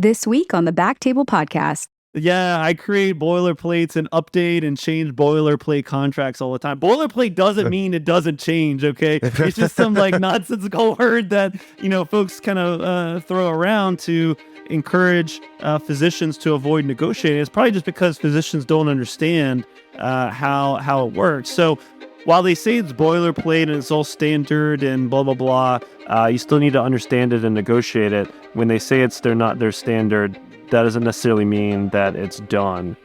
This week on the Backtable Podcast. Yeah, I create boilerplates and update and change boilerplate contracts all the time. Boilerplate doesn't mean it doesn't change, okay? It's just some nonsensical word that, folks kind of throw around to encourage physicians to avoid negotiating. It's probably just because physicians don't understand how it works. So while they say it's boilerplate and it's all standard and blah, blah, blah, you still need to understand it and negotiate it. When they say they're not their standard, that doesn't necessarily mean that it's done.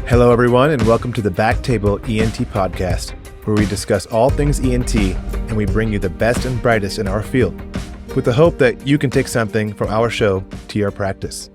Hello, everyone, and welcome to the Backtable ENT podcast, where we discuss all things ENT and we bring you the best and brightest in our field, with the hope that you can take something from our show to your practice.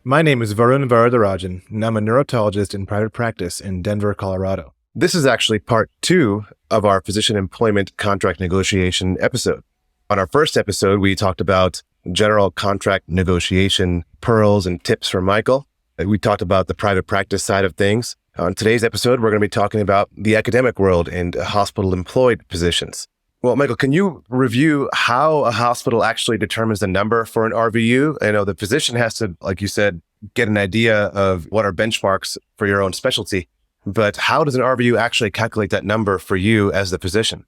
My name is Varun Varadarajan, and I'm a neurotologist in private practice in Denver, Colorado. This is actually part 2 of our physician employment contract negotiation episode. On our first episode, we talked about general contract negotiation pearls and tips from Michael. We talked about the private practice side of things. On today's episode, we're going to be talking about the academic world and hospital employed positions. Well, Michael, can you review how a hospital actually determines the number for an RVU? I know the physician has to, like you said, get an idea of what are benchmarks for your own specialty. But how does an RVU actually calculate that number for you as the physician?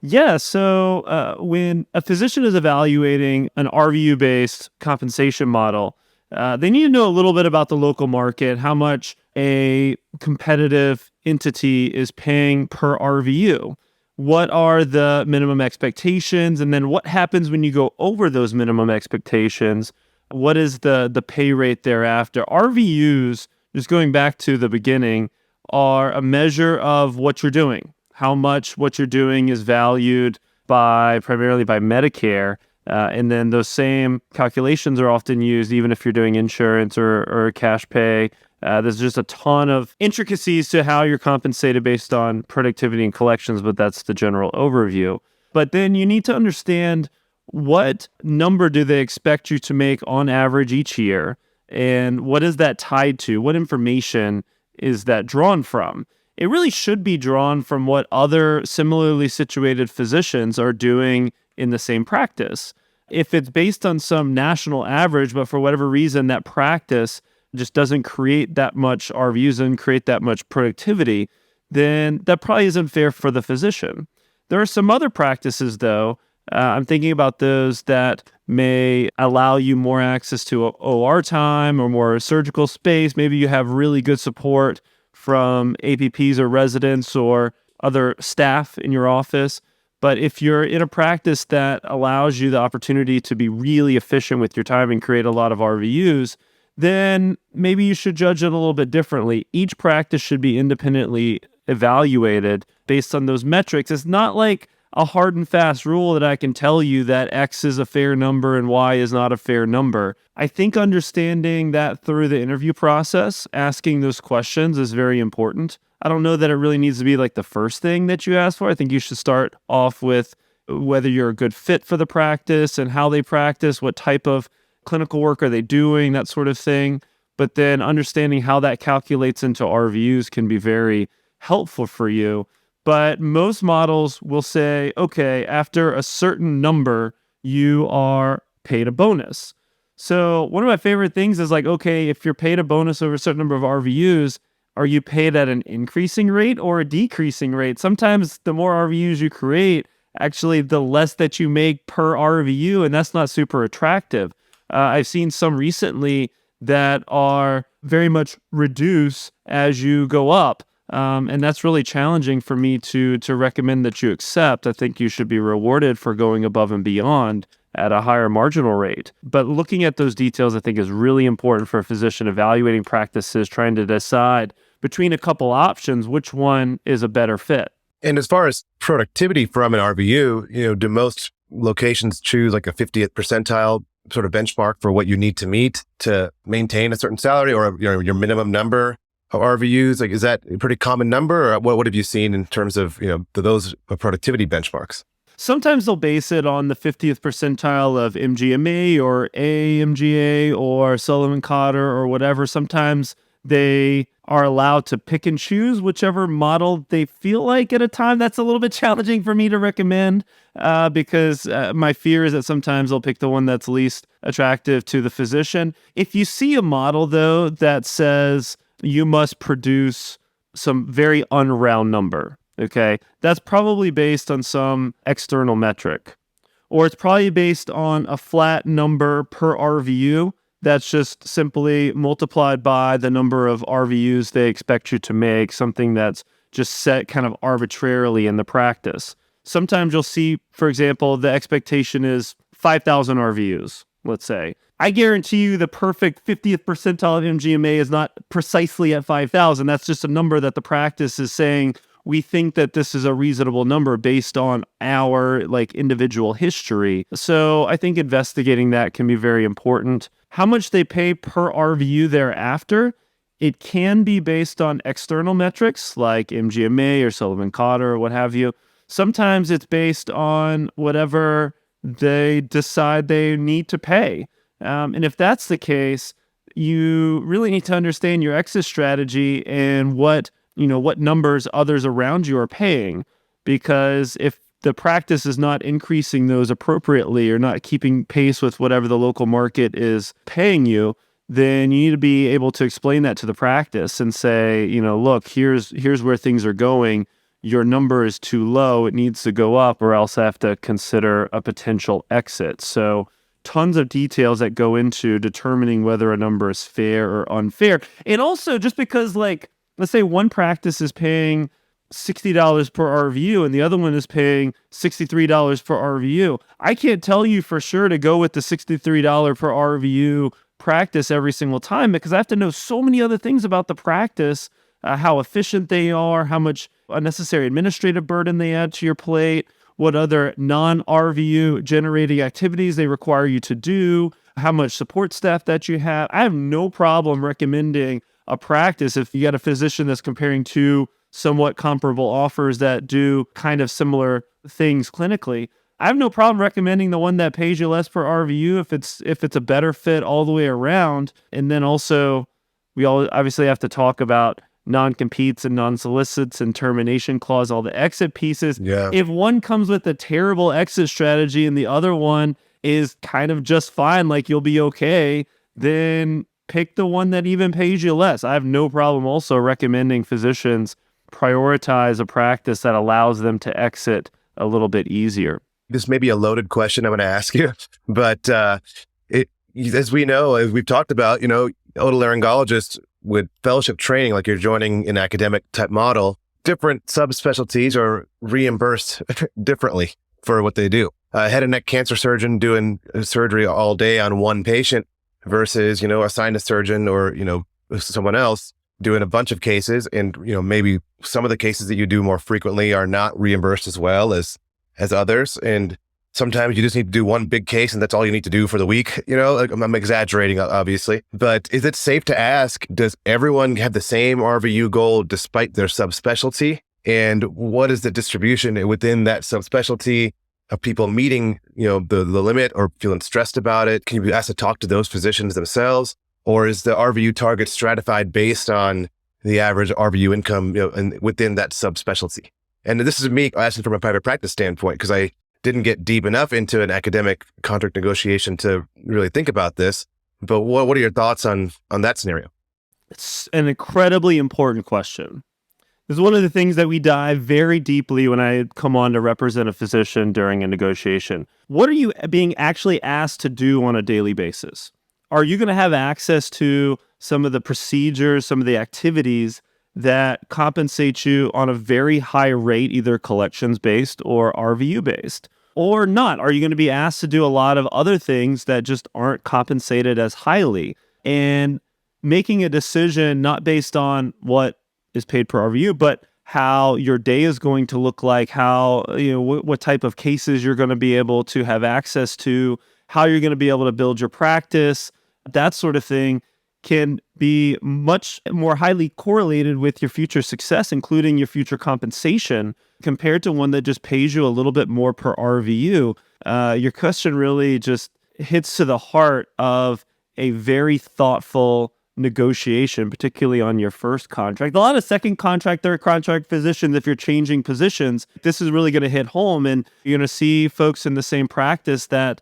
Yeah, so when a physician is evaluating an RVU-based compensation model, they need to know a little bit about the local market, how much a competitive entity is paying per RVU. What are the minimum expectations? And then what happens when you go over those minimum expectations? What is the pay rate thereafter? RVUs, just going back to the beginning, are a measure of what you're doing, how much what you're doing is valued primarily by Medicare. And then those same calculations are often used even if you're doing insurance or cash pay. There's just a ton of intricacies to how you're compensated based on productivity and collections, but that's the general overview. But then you need to understand what number do they expect you to make on average each year, and what is that tied to? What information is that drawn from? It really should be drawn from what other similarly situated physicians are doing in the same practice. If it's based on some national average, but for whatever reason that practice just doesn't create that much RVUs and create that much productivity, then that probably isn't fair for the physician. There are some other practices, though. I'm thinking about those that may allow you more access to OR time or more surgical space. Maybe you have really good support from APPs or residents or other staff in your office. But if you're in a practice that allows you the opportunity to be really efficient with your time and create a lot of RVUs, then maybe you should judge it a little bit differently. Each practice should be independently evaluated based on those metrics. It's not like a hard and fast rule that I can tell you that X is a fair number and Y is not a fair number. I think understanding that through the interview process, asking those questions is very important. I don't know that it really needs to be like the first thing that you ask for. I think you should start off with whether you're a good fit for the practice and how they practice, what type of clinical work are they doing, that sort of thing. But then understanding how that calculates into RVUs can be very helpful for you. But most models will say, okay, after a certain number, you are paid a bonus. So one of my favorite things is okay, if you're paid a bonus over a certain number of RVUs, are you paid at an increasing rate or a decreasing rate? Sometimes the more RVUs you create, actually the less that you make per RVU, and that's not super attractive. I've seen some recently that are very much reduced as you go up. And that's really challenging for me to recommend that you accept. I think you should be rewarded for going above and beyond at a higher marginal rate. But looking at those details, I think, is really important for a physician evaluating practices, trying to decide between a couple options, which one is a better fit. And as far as productivity from an RVU, do most locations choose like a 50th percentile sort of benchmark for what you need to meet to maintain a certain salary or your minimum number of RVUs? Is that a pretty common number, or what have you seen in terms of those productivity benchmarks? Sometimes they'll base it on the 50th percentile of MGMA or AMGA or Sullivan-Cotter or whatever. Sometimes they are allowed to pick and choose whichever model they feel like at a time. That's a little bit challenging for me to recommend because my fear is that sometimes they'll pick the one that's least attractive to the physician. If you see a model, though, that says you must produce some very unround number, okay, that's probably based on some external metric, or it's probably based on a flat number per RVU that's just simply multiplied by the number of RVUs they expect you to make, something that's just set kind of arbitrarily in the practice. Sometimes you'll see, for example, the expectation is 5,000 RVUs, let's say. I guarantee you the perfect 50th percentile of MGMA is not precisely at 5,000. That's just a number that the practice is saying, we think that this is a reasonable number based on our individual history. So I think investigating that can be very important. How much they pay per RVU thereafter, it can be based on external metrics like MGMA or Sullivan-Cotter or what have you. Sometimes it's based on whatever they decide they need to pay. And if that's the case, you really need to understand your exit strategy and what numbers others around you are paying. Because if the practice is not increasing those appropriately or not keeping pace with whatever the local market is paying you, then you need to be able to explain that to the practice and say, look, here's where things are going. Your number is too low. It needs to go up, or else I have to consider a potential exit. So tons of details that go into determining whether a number is fair or unfair. And also just because let's say one practice is paying $60 per RVU and the other one is paying $63 per RVU. I can't tell you for sure to go with the $63 per RVU practice every single time because I have to know so many other things about the practice, how efficient they are, how much unnecessary administrative burden they add to your plate, what other non-RVU generating activities they require you to do, how much support staff that you have. I have no problem recommending a practice if you got a physician that's comparing two somewhat comparable offers that do kind of similar things clinically. I have no problem recommending the one that pays you less per RVU if it's a better fit all the way around. And then also, we all obviously have to talk about non-competes and non-solicits and termination clause, all the exit pieces. Yeah. If one comes with a terrible exit strategy and the other one is kind of just fine, you'll be okay, then pick the one that even pays you less. I have no problem also recommending physicians prioritize a practice that allows them to exit a little bit easier. This may be a loaded question I'm going to ask you, but as we know, as we've talked about, otolaryngologists with fellowship training, like you're joining an academic type model, different subspecialties are reimbursed differently for what they do. A head and neck cancer surgeon doing surgery all day on one patient versus, a sinus surgeon or, someone else doing a bunch of cases. And, maybe some of the cases that you do more frequently are not reimbursed as well as others. And sometimes you just need to do one big case and that's all you need to do for the week. I'm exaggerating, obviously, but is it safe to ask, does everyone have the same RVU goal despite their subspecialty? And what is the distribution within that subspecialty of people meeting, the limit or feeling stressed about it? Can you be asked to talk to those physicians themselves? Or is the RVU target stratified based on the average RVU income, and within that subspecialty? And this is me asking from a private practice standpoint, because I didn't get deep enough into an academic contract negotiation to really think about this. But what are your thoughts on that scenario? It's an incredibly important question. This is one of the things that we dive very deeply when I come on to represent a physician during a negotiation. What are you being actually asked to do on a daily basis? Are you going to have access to some of the procedures, some of the activities that compensate you on a very high rate, either collections-based or RVU-based? Or not? Are you going to be asked to do a lot of other things that just aren't compensated as highly? And making a decision not based on what is paid per RVU, but how your day is going to look like, how, what type of cases you're going to be able to have access to, how you're going to be able to build your practice, that sort of thing can be much more highly correlated with your future success, including your future compensation, compared to one that just pays you a little bit more per RVU. Your question really just hits to the heart of a very thoughtful negotiation, particularly on your first contract. A lot of second contract, third contract physicians, if you're changing positions, this is really going to hit home, and you're going to see folks in the same practice that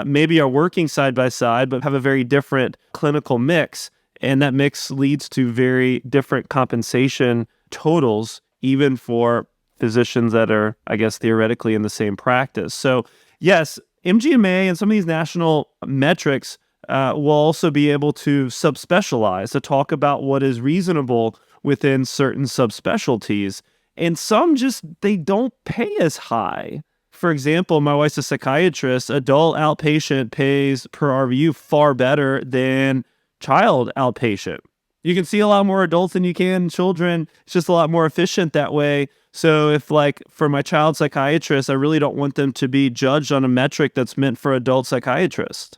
maybe are working side by side, but have a very different clinical mix. And that mix leads to very different compensation totals, even for physicians that are, I guess, theoretically in the same practice. So yes, MGMA and some of these national metrics will also be able to subspecialize, to talk about what is reasonable within certain subspecialties. And some just, they don't pay as high. For example, my wife's a psychiatrist. Adult outpatient pays per RVU far better than child outpatient. You can see a lot more adults than you can children. It's just a lot more efficient that way. So if, like, for my child psychiatrist, I really don't want them to be judged on a metric that's meant for adult psychiatrists.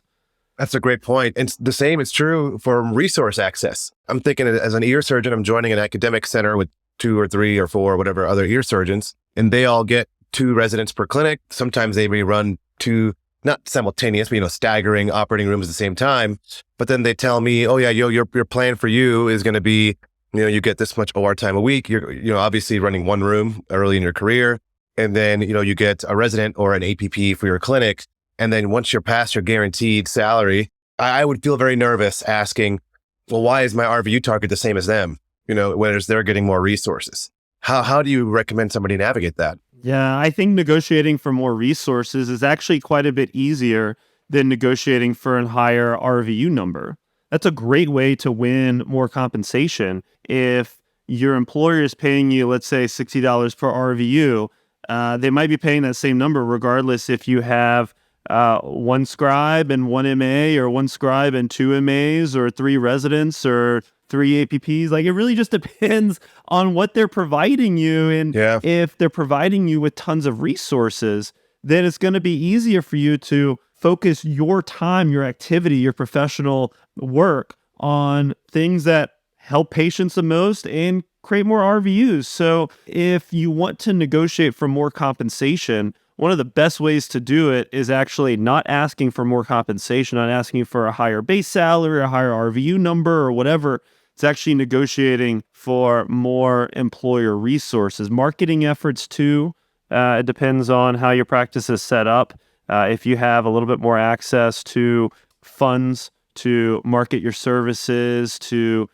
That's a great point. And the same is true for resource access. I'm thinking as an ear surgeon, I'm joining an academic center with 2 or 3 or 4, whatever other ear surgeons, and they all get 2 residents per clinic. Sometimes they may run 2, not simultaneous, but, staggering operating rooms at the same time. But then they tell me, oh yeah, your plan for you is going to be, you get this much OR time a week. You're obviously running 1 room early in your career. And then, you get a resident or an APP for your clinic. And then once you're past your guaranteed salary, I would feel very nervous asking, well, why is my RVU target the same as them? Whereas they're getting more resources. How do you recommend somebody navigate that? Yeah, I think negotiating for more resources is actually quite a bit easier than negotiating for a higher RVU number. That's a great way to win more compensation. If your employer is paying you, let's say, $60 per RVU, they might be paying that same number regardless if you have 1 scribe and 1 MA, or 1 scribe and 2 MAs, or 3 residents, or 3 APPs. Like, it really just depends on what they're providing you. And if they're providing you with tons of resources, then it's going to be easier for you to focus your time, your activity, your professional work on things that help patients the most and create more RVUs. So if you want to negotiate for more compensation, one of the best ways to do it is actually not asking for more compensation, not asking for a higher base salary, a higher RVU number, or whatever. It's actually negotiating for more employer resources. Marketing efforts too. It depends on how your practice is set up. If you have a little bit more access to funds to market your services, to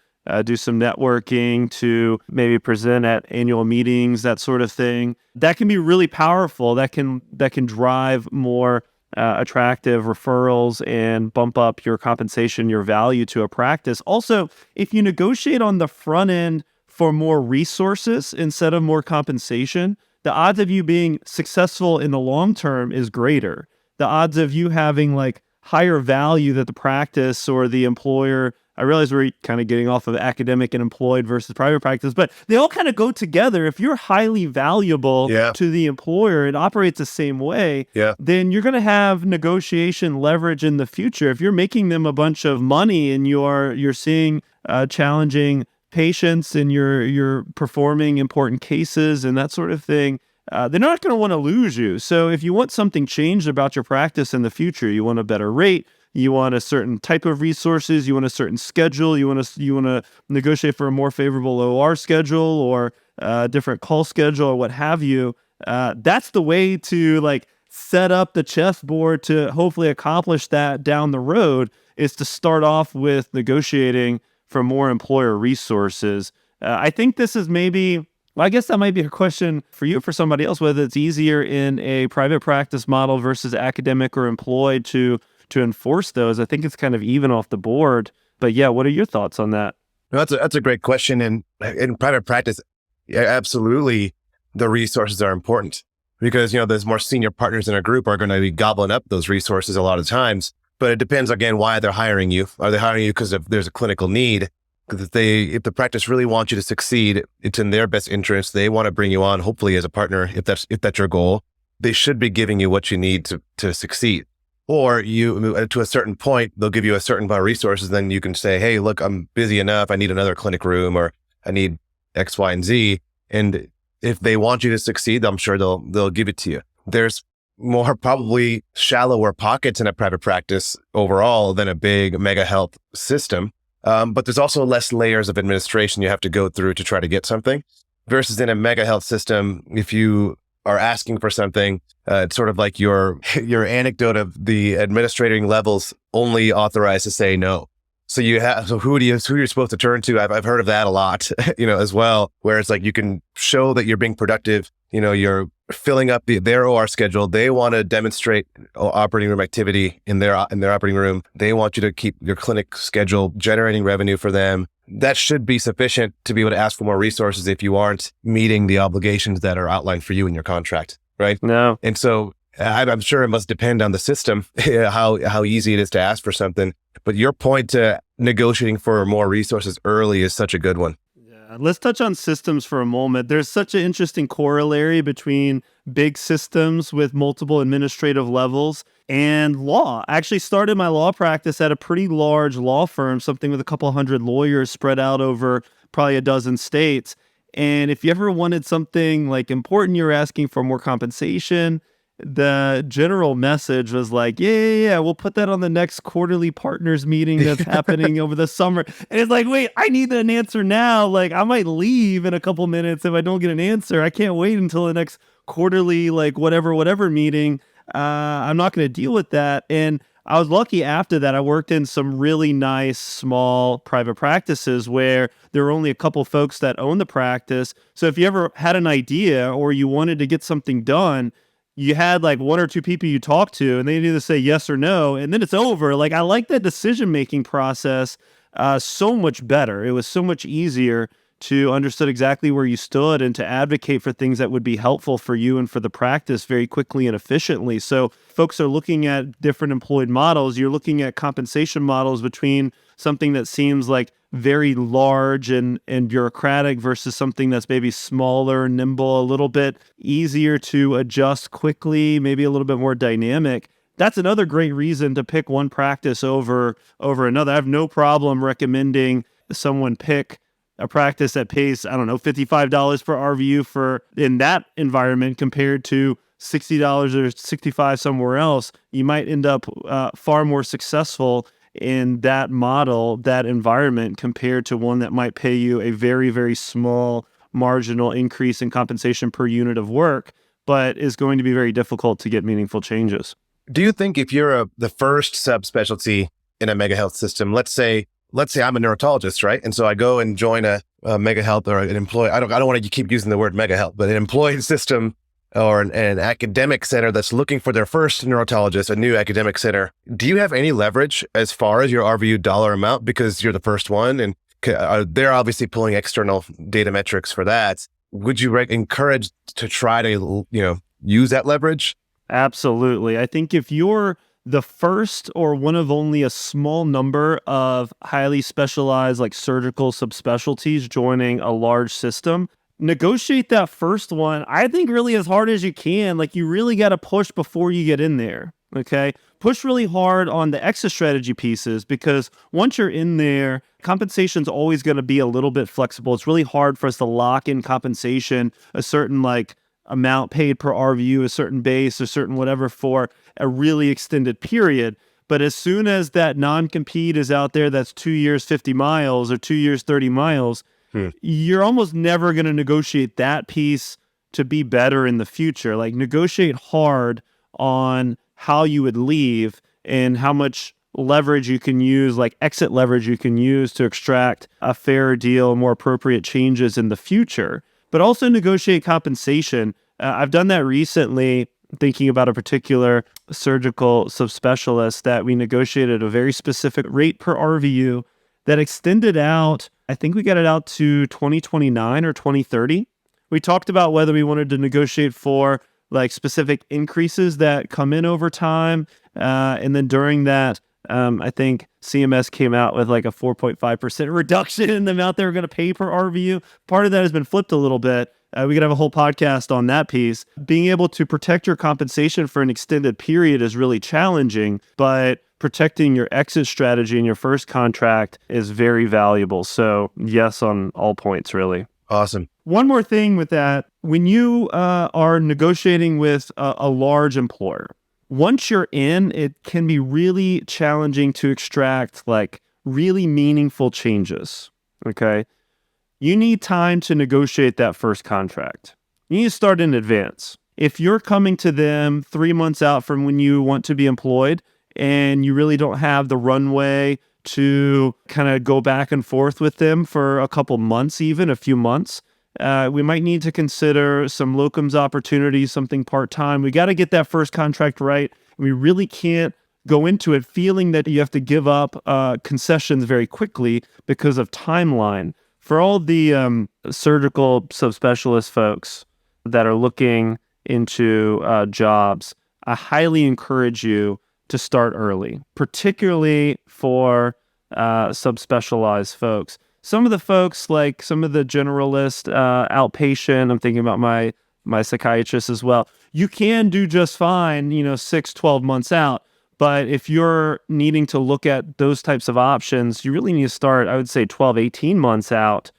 do some networking, to maybe present at annual meetings, that sort of thing, that can be really powerful. That can drive more attractive referrals and bump up your compensation, your value to a practice. Also, if you negotiate on the front end for more resources instead of more compensation, the odds of you being successful in the long term is greater. The odds of you having higher value that the practice or the employer, I realize we're kind of getting off of academic and employed versus private practice, but they all kind of go together. If you're highly valuable to the employer, it operates the same way, then you're going to have negotiation leverage in the future. If you're making them a bunch of money and you're seeing challenging patients and you're performing important cases and that sort of thing, they're not going to want to lose you. So if you want something changed about your practice in the future, you want a better rate, you want a certain type of resources, you want a certain schedule, you want to negotiate for a more favorable OR schedule or a different call schedule or what have you, that's the way to set up the chessboard to hopefully accomplish that down the road, is to start off with negotiating for more employer resources. I think this is I guess that might be a question for you, for somebody else, whether it's easier in a private practice model versus academic or employed to enforce those. I think it's kind of even off the board. But yeah, what are your thoughts on that? No, that's a great question. And in private practice, absolutely, the resources are important because, those more senior partners in a group are going to be gobbling up those resources a lot of times. But it depends, again, why they're hiring you. Are they hiring you because there's a clinical need? Because if the practice really wants you to succeed, it's in their best interest. They want to bring you on, hopefully as a partner, if that's your goal. They should be giving you what you need to succeed. Or you, to a certain point, they'll give you a certain amount of resources. Then you can say, hey, look, I'm busy enough. I need another clinic room, or I need X, Y, and Z. And if they want you to succeed, I'm sure they'll give it to you. There's more probably shallower pockets in a private practice overall than a big mega health system. But there's also less layers of administration you have to go through to try to get something. Versus in a mega health system, if you are asking for something, it's sort of like your anecdote of the administrating levels only authorized to say no. So who you're supposed to turn to? I've heard of that a lot, as well, where it's like you can show that you're being productive. You're filling up their OR schedule. They want to demonstrate operating room activity in their operating room. They want you to keep your clinic schedule generating revenue for them. That should be sufficient to be able to ask for more resources if you aren't meeting the obligations that are outlined for you in your contract, right? No. And so I'm sure it must depend on the system, how easy it is to ask for something. But your point to negotiating for more resources early is such a good one. Yeah. Let's touch on systems for a moment. There's such an interesting corollary between big systems with multiple administrative levels and law. I actually started my law practice at a pretty large law firm, something with a couple hundred lawyers spread out over probably a dozen states. And if you ever wanted something like important, you're asking for more compensation, the general message was like, yeah, we'll put that on the next quarterly partners meeting that's happening over the summer. And it's like, wait, I need an answer now. Like, I might leave in a couple minutes if I don't get an answer. I can't wait until the next quarterly, like whatever meeting. I'm not going to deal with that. And I was lucky after that. I worked in some really nice, small private practices where there were only a couple folks that owned the practice. So if you ever had an idea or you wanted to get something done, you had like one or two people you talk to and they either say yes or no, and then it's over. Like, I like that decision-making process so much better. It was so much easier to understand exactly where you stood and to advocate for things that would be helpful for you and for the practice very quickly and efficiently. So folks are looking at different employed models. You're looking at compensation models between something that seems like very large and bureaucratic versus something that's maybe smaller, nimble, a little bit easier to adjust quickly, maybe a little bit more dynamic. That's another great reason to pick one practice over another. I have no problem recommending someone pick a practice that pays, I don't know, $55 per RVU for in that environment compared to $60 or $65 somewhere else. You might end up far more successful in that model, that environment, compared to one that might pay you a very, very small marginal increase in compensation per unit of work, but is going to be very difficult to get meaningful changes. Do you think if you're the first subspecialty in a mega health system, let's say I'm a neurologist, right? And so I go and join a mega health or an employee. I don't want to keep using the word mega health, but an employed system or an academic center that's looking for their first neurologist, a new academic center. Do you have any leverage as far as your RVU dollar amount because you're the first one? And they're obviously pulling external data metrics for that. Would you encourage to try to, use that leverage? Absolutely. I think if you're the first or one of only a small number of highly specialized like surgical subspecialties joining a large system, negotiate that first one, I think, really as hard as you can. Like, you really got to push before you get in there. Okay. Push really hard on the exit strategy pieces, because once you're in there, compensation's always going to be a little bit flexible. It's really hard for us to lock in compensation, a certain like amount paid per RVU, a certain base, a certain whatever for a really extended period. But as soon as that non-compete is out there, that's 2 years, 50 miles or 2 years, 30 miles, you're almost never going to negotiate that piece to be better in the future. Like, negotiate hard on how you would leave and how much leverage you can use, like exit leverage you can use to extract a fairer deal, more appropriate changes in the future. But also negotiate compensation. I've done that recently, thinking about a particular surgical subspecialist that we negotiated a very specific rate per RVU that extended out. I think we got it out to 2029 or 2030. We talked about whether we wanted to negotiate for like specific increases that come in over time. And then during that, I think CMS came out with like a 4.5% reduction in the amount they were going to pay per RVU. Part of that has been flipped a little bit. We could have a whole podcast on that piece. Being able to protect your compensation for an extended period is really challenging, but protecting your exit strategy in your first contract is very valuable. So yes, on all points, really. Awesome. One more thing with that, when you are negotiating with a large employer, once you're in, it can be really challenging to extract like really meaningful changes, okay, you need time to negotiate that first contract. You need to start in advance. If you're coming to them 3 months out from when you want to be employed and you really don't have the runway to kind of go back and forth with them for a couple months, even a few months, we might need to consider some locums opportunities, something part-time. We got to get that first contract right. We really can't go into it feeling that you have to give up concessions very quickly because of timeline. For all the surgical subspecialist folks that are looking into jobs, I highly encourage you to start early, particularly for subspecialized folks. Some of the folks, like some of the generalist outpatient, I'm thinking about my psychiatrist as well, you can do just fine, 6, 12 months out. But if you're needing to look at those types of options, you really need to start, I would say, 12, 18 months out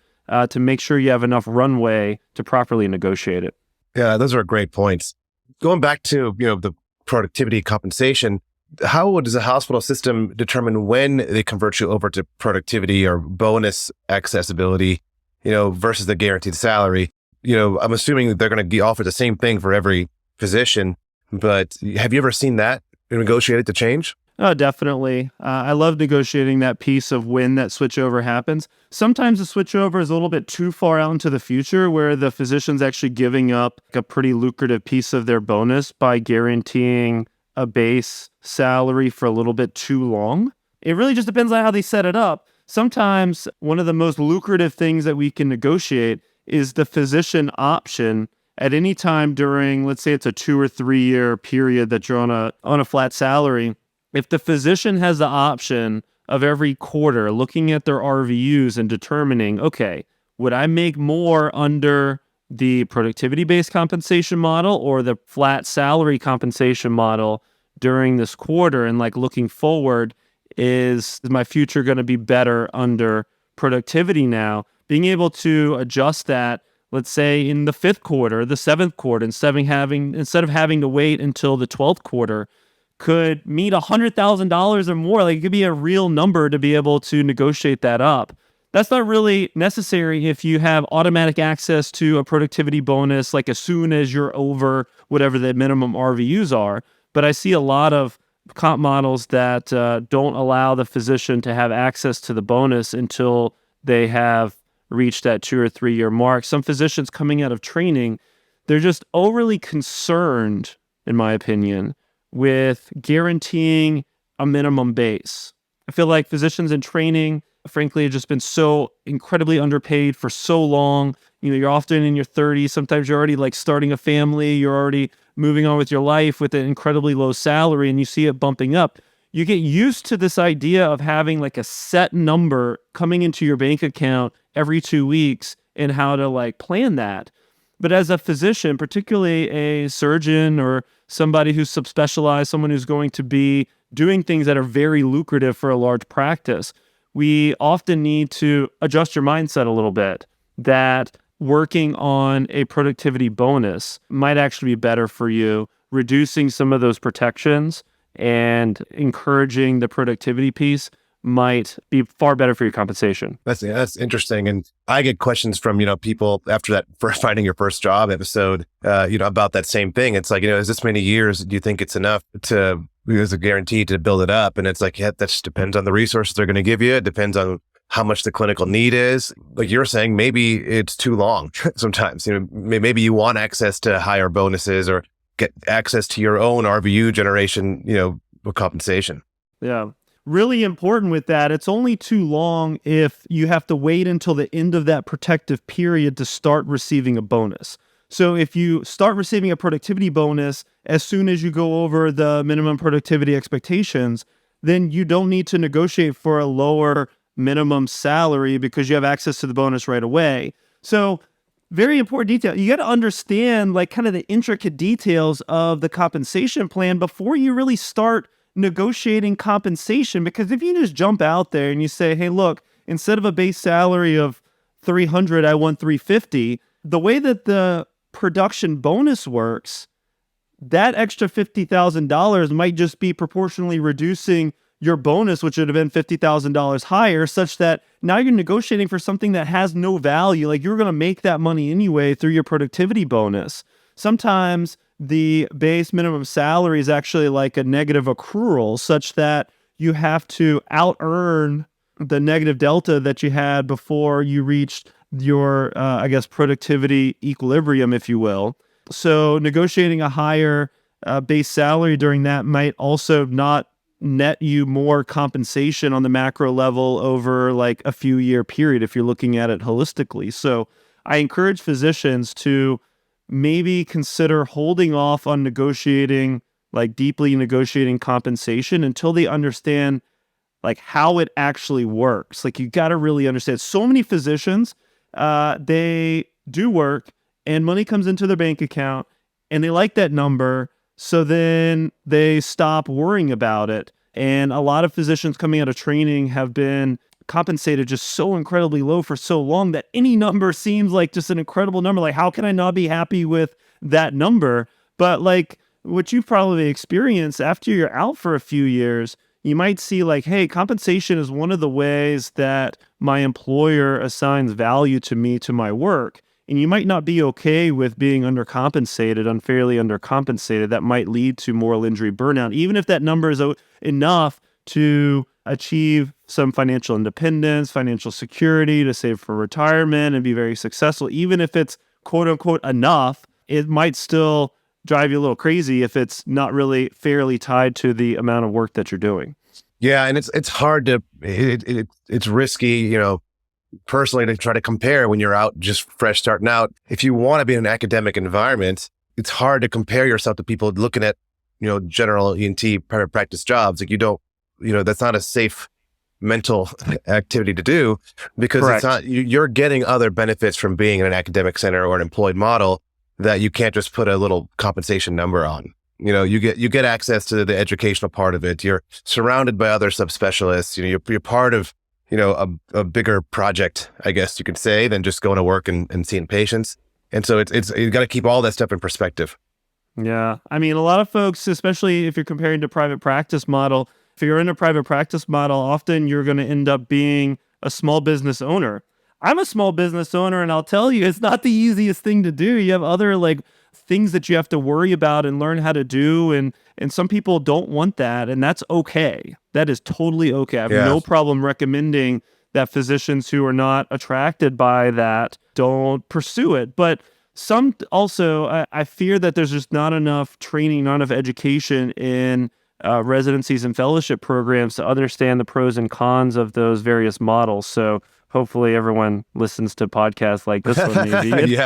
to make sure you have enough runway to properly negotiate it. Yeah, those are great points. Going back to, the productivity compensation, how does the hospital system determine when they convert you over to productivity or bonus accessibility, versus the guaranteed salary? I'm assuming that they're going to be offered the same thing for every physician, but have you ever seen that negotiated to change? Oh, definitely. I love negotiating that piece of when that switchover happens. Sometimes the switchover is a little bit too far out into the future where the physician's actually giving up a pretty lucrative piece of their bonus by guaranteeing a base salary for a little bit too long. It really just depends on how they set it up. Sometimes one of the most lucrative things that we can negotiate is the physician option at any time during, let's say it's a 2 or 3 year period that you're on a flat salary. If the physician has the option of every quarter looking at their RVUs and determining, okay, would I make more under the productivity-based compensation model or the flat salary compensation model during this quarter, and looking forward, is my future going to be better under productivity now? Being able to adjust that, let's say in the 5th quarter, the 7th quarter, instead of having to wait until the 12th quarter, could meet $100,000 or more. It could be a real number to be able to negotiate that up. That's not really necessary if you have automatic access to a productivity bonus, as soon as you're over whatever the minimum RVUs are. But I see a lot of comp models that don't allow the physician to have access to the bonus until they have reached that 2 or 3 year mark. Some physicians coming out of training, they're just overly concerned, in my opinion, with guaranteeing a minimum base. I feel like physicians in training, frankly, have just been so incredibly underpaid for so long. You're often in your 30s. Sometimes you're already starting a family. You're already moving on with your life with an incredibly low salary, and you see it bumping up. You get used to this idea of having a set number coming into your bank account every 2 weeks and how to plan that. But as a physician, particularly a surgeon or somebody who's subspecialized, someone who's going to be doing things that are very lucrative for a large practice, we often need to adjust your mindset a little bit that working on a productivity bonus might actually be better for you, reducing some of those protections and encouraging the productivity piece might be far better for your compensation. That's interesting. And I get questions from, people after that first finding your first job episode, about that same thing. It's is this many years, do you think it's enough to, as a guarantee to build it up? And it's that just depends on the resources they're going to give you. It depends on how much the clinical need is. Like you're saying, maybe it's too long sometimes. Maybe you want access to higher bonuses or get access to your own RVU generation, compensation. Yeah. Really important with that, it's only too long if you have to wait until the end of that protective period to start receiving a bonus. So if you start receiving a productivity bonus as soon as you go over the minimum productivity expectations, then you don't need to negotiate for a lower minimum salary because you have access to the bonus right away. So very important detail. You got to understand kind of the intricate details of the compensation plan before you really start negotiating compensation, because if you just jump out there and you say, hey, look, instead of a base salary of $300, I want $350, the way that the production bonus works, that extra $50,000 might just be proportionally reducing your bonus, which would have been $50,000 higher, such that now you're negotiating for something that has no value. Like you're going to make that money anyway through your productivity bonus. Sometimes the base minimum salary is actually like a negative accrual, such that you have to out-earn the negative delta that you had before you reached your, productivity equilibrium, if you will. So negotiating a higher base salary during that might also not net you more compensation on the macro level over like a few year period if you're looking at it holistically. So I encourage physicians to maybe consider holding off on negotiating, like deeply negotiating compensation until they understand like how it actually works. Like you got to really understand. So many physicians, they do work and money comes into their bank account and they like that number. So then they stop worrying about it. And a lot of physicians coming out of training have been compensated just so incredibly low for so long that any number seems like just an incredible number. Like, how can I not be happy with that number? But like what you've probably experienced after you're out for a few years, you might see like, hey, compensation is one of the ways that my employer assigns value to me, to my work. And you might not be okay with being undercompensated, unfairly undercompensated. That might lead to moral injury burnout, even if that number is enough to achieve some financial independence, financial security, to save for retirement and be very successful. Even if it's quote unquote enough, it might still drive you a little crazy if it's not really fairly tied to the amount of work that you're doing. Yeah, and it's hard to it's risky, personally, to try to compare when you're out just fresh starting out. If you want to be in an academic environment, it's hard to compare yourself to people looking at, general ENT private practice jobs. Like that's not a safe mental activity to do, because Correct. It's not, you're getting other benefits from being in an academic center or an employed model that you can't just put a little compensation number on. You get access to the educational part of it. You're surrounded by other subspecialists. You're part of a bigger project, I guess you could say, than just going to work and seeing patients. And so it's you got to keep all that stuff in perspective. Yeah. I mean, a lot of folks, especially if you're comparing to private practice model, if you're in a private practice model, often you're going to end up being a small business owner. I'm a small business owner, and I'll tell you, it's not the easiest thing to do. You have other like things that you have to worry about and learn how to do. And some people don't want that. And that's okay. That is totally okay. I have no problem recommending that physicians who are not attracted by that don't pursue it. But some also, I fear that there's just not enough training, not enough education in residencies and fellowship programs to understand the pros and cons of those various models. So hopefully everyone listens to podcasts like this one maybe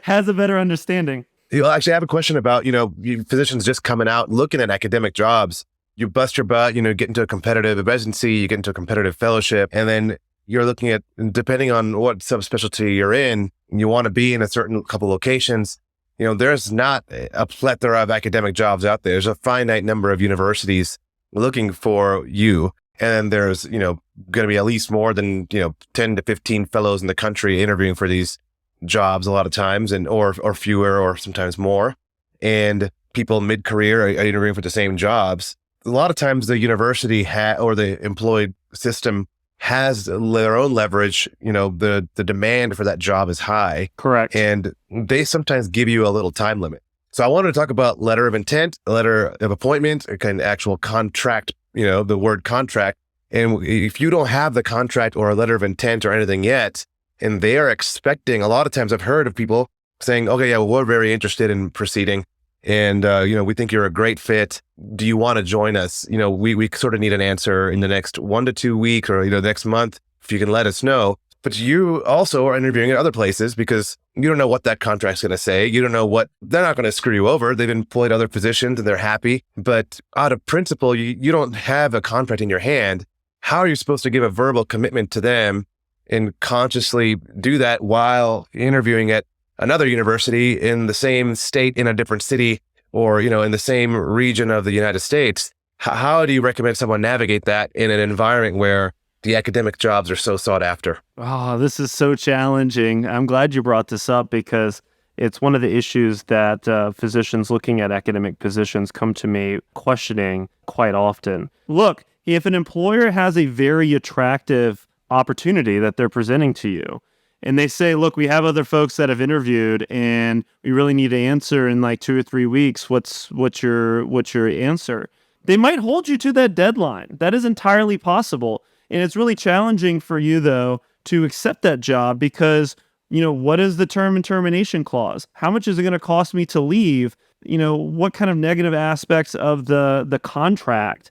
has a better understanding. Actually, I have a question about, you physicians just coming out and looking at academic jobs. You bust your butt, get into a competitive residency, you get into a competitive fellowship, and then you're looking at, depending on what subspecialty you're in, you want to be in a certain couple locations. There's not a plethora of academic jobs out there. There's a finite number of universities looking for you. And there's, going to be at least more than, 10 to 15 fellows in the country interviewing for these jobs a lot of times, and or fewer, or sometimes more. And people mid-career are interviewing for the same jobs. A lot of times the university or the employed system has their own leverage. The demand for that job is high. Correct. And they sometimes give you a little time limit. So I wanted to talk about letter of intent, a letter of appointment, a kind of actual contract, the word contract. And if you don't have the contract or a letter of intent or anything yet, and they are expecting, a lot of times I've heard of people saying, okay, yeah, well, we're very interested in proceeding. And, we think you're a great fit. Do you want to join us? We sort of need an answer in the next 1 to 2 weeks, or, next month, if you can let us know. But you also are interviewing at other places because you don't know what that contract's going to say. You don't know they're not going to screw you over. They've employed other physicians and they're happy. But out of principle, you don't have a contract in your hand. How are you supposed to give a verbal commitment to them and consciously do that while interviewing at another university in the same state, in a different city, or, in the same region of the United States? How do you recommend someone navigate that in an environment where the academic jobs are so sought after? Oh, this is so challenging. I'm glad you brought this up, because it's one of the issues that physicians looking at academic positions come to me questioning quite often. Look, if an employer has a very attractive opportunity that they're presenting to you, and they say, look, we have other folks that have interviewed and we really need to answer in like 2 or 3 weeks. What's your answer? They might hold you to that deadline. That is entirely possible. And it's really challenging for you, though, to accept that job because, what is the term and termination clause? How much is it going to cost me to leave? What kind of negative aspects of the contract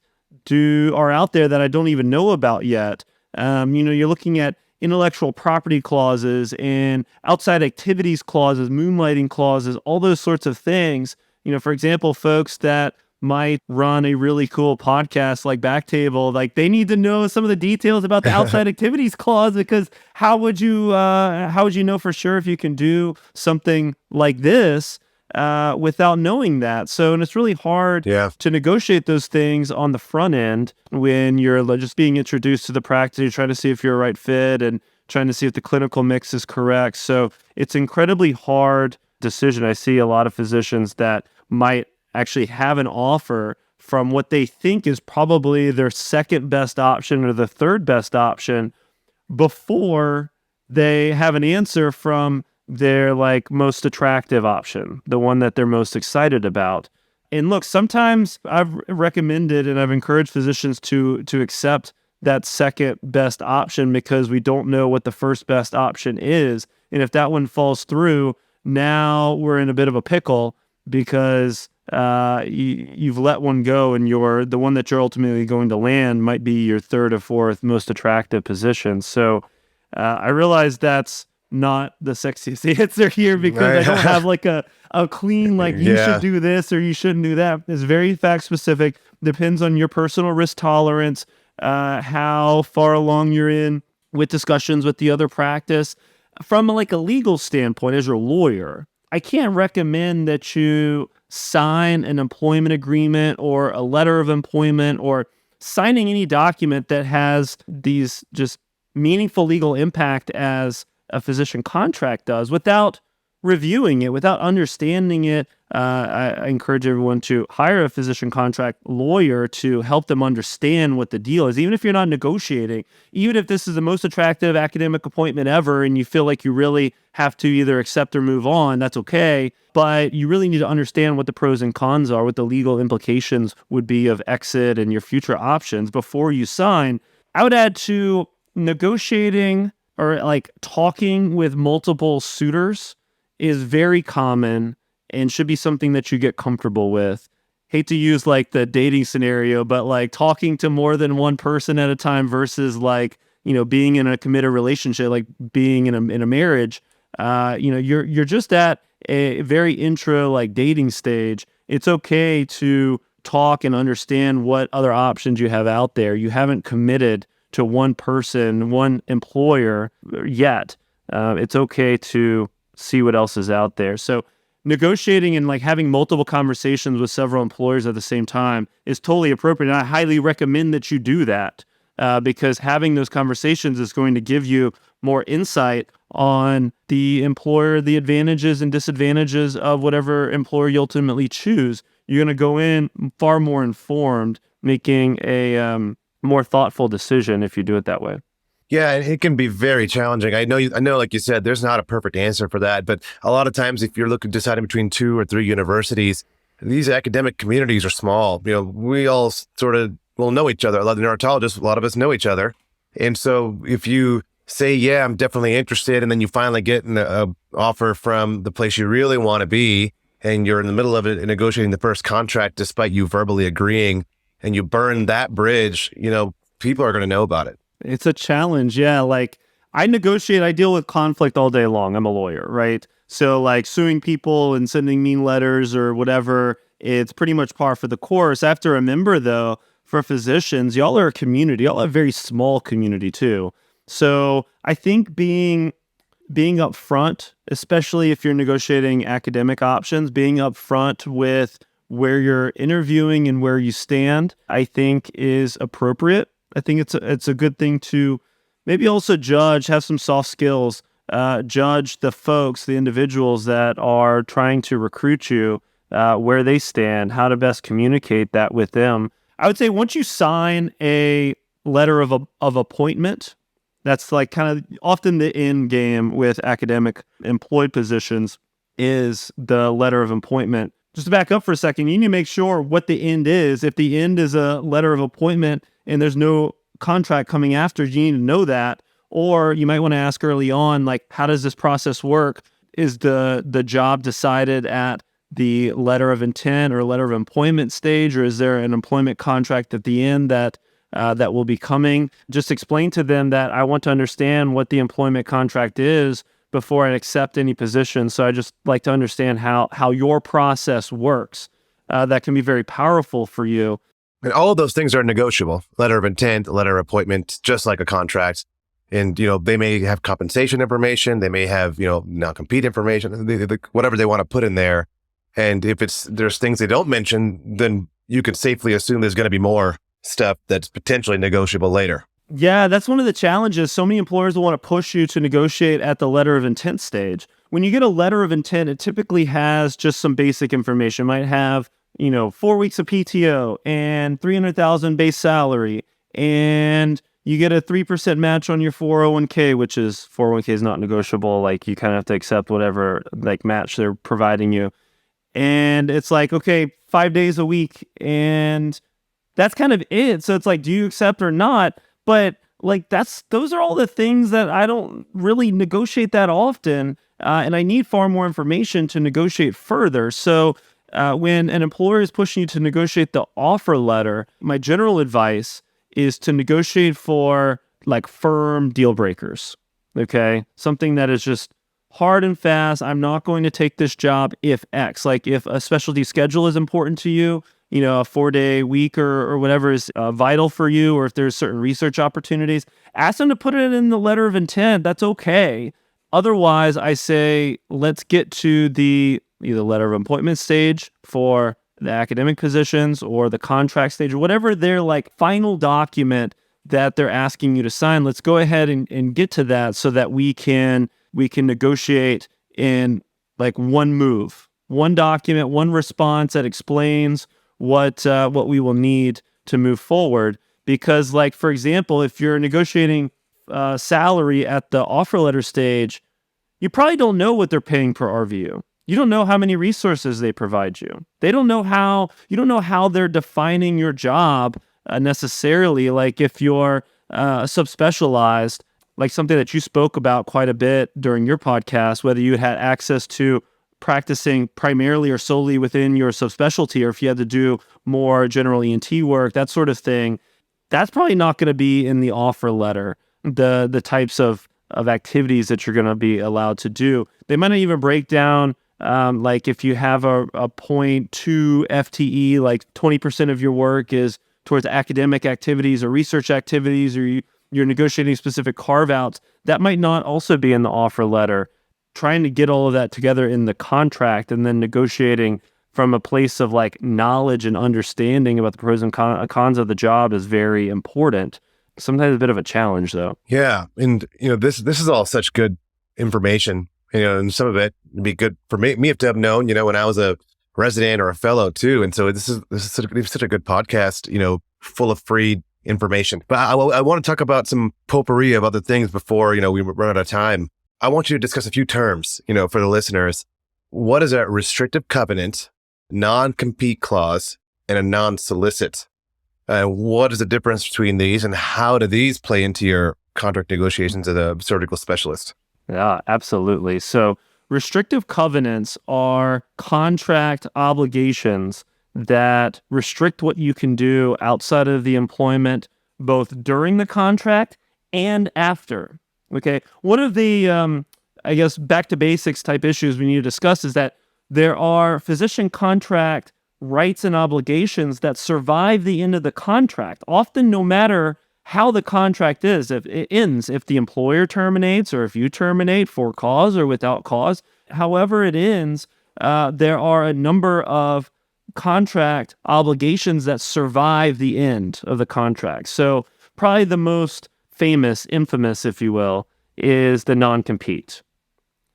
are out there that I don't even know about yet? You're looking at intellectual property clauses and outside activities clauses, moonlighting clauses, all those sorts of things. For example, folks that might run a really cool podcast like Backtable, like they need to know some of the details about the outside activities clause, because how would you know for sure if you can do something like this without knowing that? So, and it's really hard to negotiate those things on the front end when you're just being introduced to the practice. You're trying to see if you're a right fit and trying to see if the clinical mix is correct. So it's incredibly hard decision. I see a lot of physicians that might actually have an offer from what they think is probably their second best option or the third best option before they have an answer from their most attractive option, the one that they're most excited about. And look, sometimes I've recommended and I've encouraged physicians to accept that second best option because we don't know what the first best option is. And if that one falls through, now we're in a bit of a pickle because you've let one go, and the one that you're ultimately going to land might be your third or fourth most attractive position. So I realize that's not the sexiest answer here because I don't have a clean, you should do this or you shouldn't do that. It's very fact specific, depends on your personal risk tolerance, how far along you're in with discussions with the other practice. From a legal standpoint, as your lawyer, I can't recommend that you sign an employment agreement or a letter of employment or signing any document that has these just meaningful legal impact as a physician contract does without reviewing it, without understanding it. I encourage everyone to hire a physician contract lawyer to help them understand what the deal is, even if you're not negotiating, even if this is the most attractive academic appointment ever and you feel like you really have to either accept or move on, that's okay. But you really need to understand what the pros and cons are, what the legal implications would be of exit and your future options before you sign. I would add to negotiating or talking with multiple suitors is very common and should be something that you get comfortable with. Hate to use the dating scenario, but talking to more than one person at a time versus being in a committed relationship, being in a marriage. You're just at a very intro dating stage. It's okay to talk and understand what other options you have out there. You haven't committed to one person, one employer yet. It's okay to see what else is out there. So negotiating and having multiple conversations with several employers at the same time is totally appropriate. And I highly recommend that you do that because having those conversations is going to give you more insight on the employer, the advantages and disadvantages of whatever employer you ultimately choose. You're going to go in far more informed, making a more thoughtful decision if you do it that way. Yeah, and it can be very challenging. I know, like you said, there's not a perfect answer for that. But a lot of times, if you're deciding between 2 or 3 universities, these academic communities are small. We all sort of know each other. A lot of neurotologists, a lot of us know each other. And so if you say, yeah, I'm definitely interested, and then you finally get an offer from the place you really want to be, and you're in the middle of it negotiating the first contract despite you verbally agreeing, and you burn that bridge, people are going to know about it. It's a challenge. Yeah. I deal with conflict all day long. I'm a lawyer, right? So suing people and sending mean letters or whatever, it's pretty much par for the course. I have to remember though, for physicians, y'all are a community. Y'all are a very small community too. So I think being upfront, especially if you're negotiating academic options, being upfront with where you're interviewing and where you stand, I think is appropriate. I think it's a good thing to maybe also have some soft skills, judge the folks, the individuals that are trying to recruit you, where they stand, how to best communicate that with them. I would say once you sign a letter of appointment, that's like kind of often the end game with academic employed positions is the letter of appointment. Just to back up for a second, you need to make sure what the end is. If the end is a letter of appointment and there's no contract coming after, you need to know that. Or you might want to ask early on, like, how does this process work? Is the job decided at the letter of intent or letter of employment stage, or is there an employment contract at the end that will be coming? Just explain to them that I want to understand what the employment contract is before I accept any position. So I just like to understand how your process works. That can be very powerful for you. And all of those things are negotiable. Letter of intent, letter of appointment, just like a contract. And, they may have compensation information. They may have, non-compete information, whatever they want to put in there. And if there's things they don't mention, then you can safely assume there's going to be more stuff that's potentially negotiable later. Yeah, that's one of the challenges. So many employers will want to push you to negotiate at the letter of intent stage. When you get a letter of intent, it typically has just some basic information. It might have, 4 weeks of PTO and $300,000 base salary, and you get a 3% match on your 401k, which is 401k is not negotiable. Like, you kind of have to accept whatever like match they're providing you. And it's like, okay, 5 days a week, and that's kind of it. So it's like, do you accept or not? But like, those are all the things that I don't really negotiate that often. And I need far more information to negotiate further. So when an employer is pushing you to negotiate the offer letter, my general advice is to negotiate for like firm deal breakers. Okay. Something that is just hard and fast. I'm not going to take this job if X. Like, if a specialty schedule is important to you, a 4-day week or whatever is vital for you, or if there's certain research opportunities, ask them to put it in the letter of intent. That's okay. Otherwise, I say, let's get to the either letter of appointment stage for the academic positions or the contract stage or whatever their like final document that they're asking you to sign. Let's go ahead and get to that so that we can negotiate in like one move, one document, one response that explains what we will need to move forward. Because, like, for example, if you're negotiating salary at the offer letter stage, you probably don't know what they're paying per RVU. You don't know how many resources they provide you. You don't know how they're defining your job necessarily. Like, if you're subspecialized, like something that you spoke about quite a bit during your podcast, whether you had access to practicing primarily or solely within your subspecialty, or if you had to do more general ENT work, that sort of thing, that's probably not going to be in the offer letter, the types of activities that you're going to be allowed to do. They might not even break down, like if you have a 0.2 FTE, like 20% of your work is towards academic activities or research activities, or you're negotiating specific carve-outs, that might not also be in the offer letter. Trying to get all of that together in the contract and then negotiating from a place of like knowledge and understanding about the pros and cons of the job is very important. Sometimes a bit of a challenge, though. Yeah, and this is all such good information. And some of it would be good for me to have known. When I was a resident or a fellow too. And so this is such a good podcast. Full of free information. But I want to talk about some potpourri of other things before we run out of time. I want you to discuss a few terms, for the listeners. What is a restrictive covenant, non-compete clause, and a non-solicit? What is the difference between these, and how do these play into your contract negotiations as a surgical specialist? Yeah, absolutely. So restrictive covenants are contract obligations that restrict what you can do outside of the employment, both during the contract and after. Okay. One of the, I guess, back to basics type issues we need to discuss is that there are physician contract rights and obligations that survive the end of the contract, often no matter how the contract is. If it ends, if the employer terminates, or if you terminate for cause or without cause, however it ends, there are a number of contract obligations that survive the end of the contract. So probably the most infamous, if you will, is the non-compete.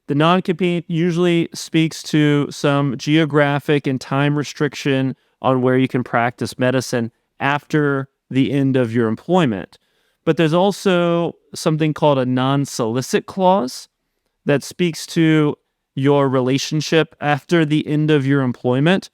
The non-compete usually speaks to some geographic and time restriction on where you can practice medicine after the end of your employment. But there's also something called a non-solicit clause that speaks to your relationship after the end of your employment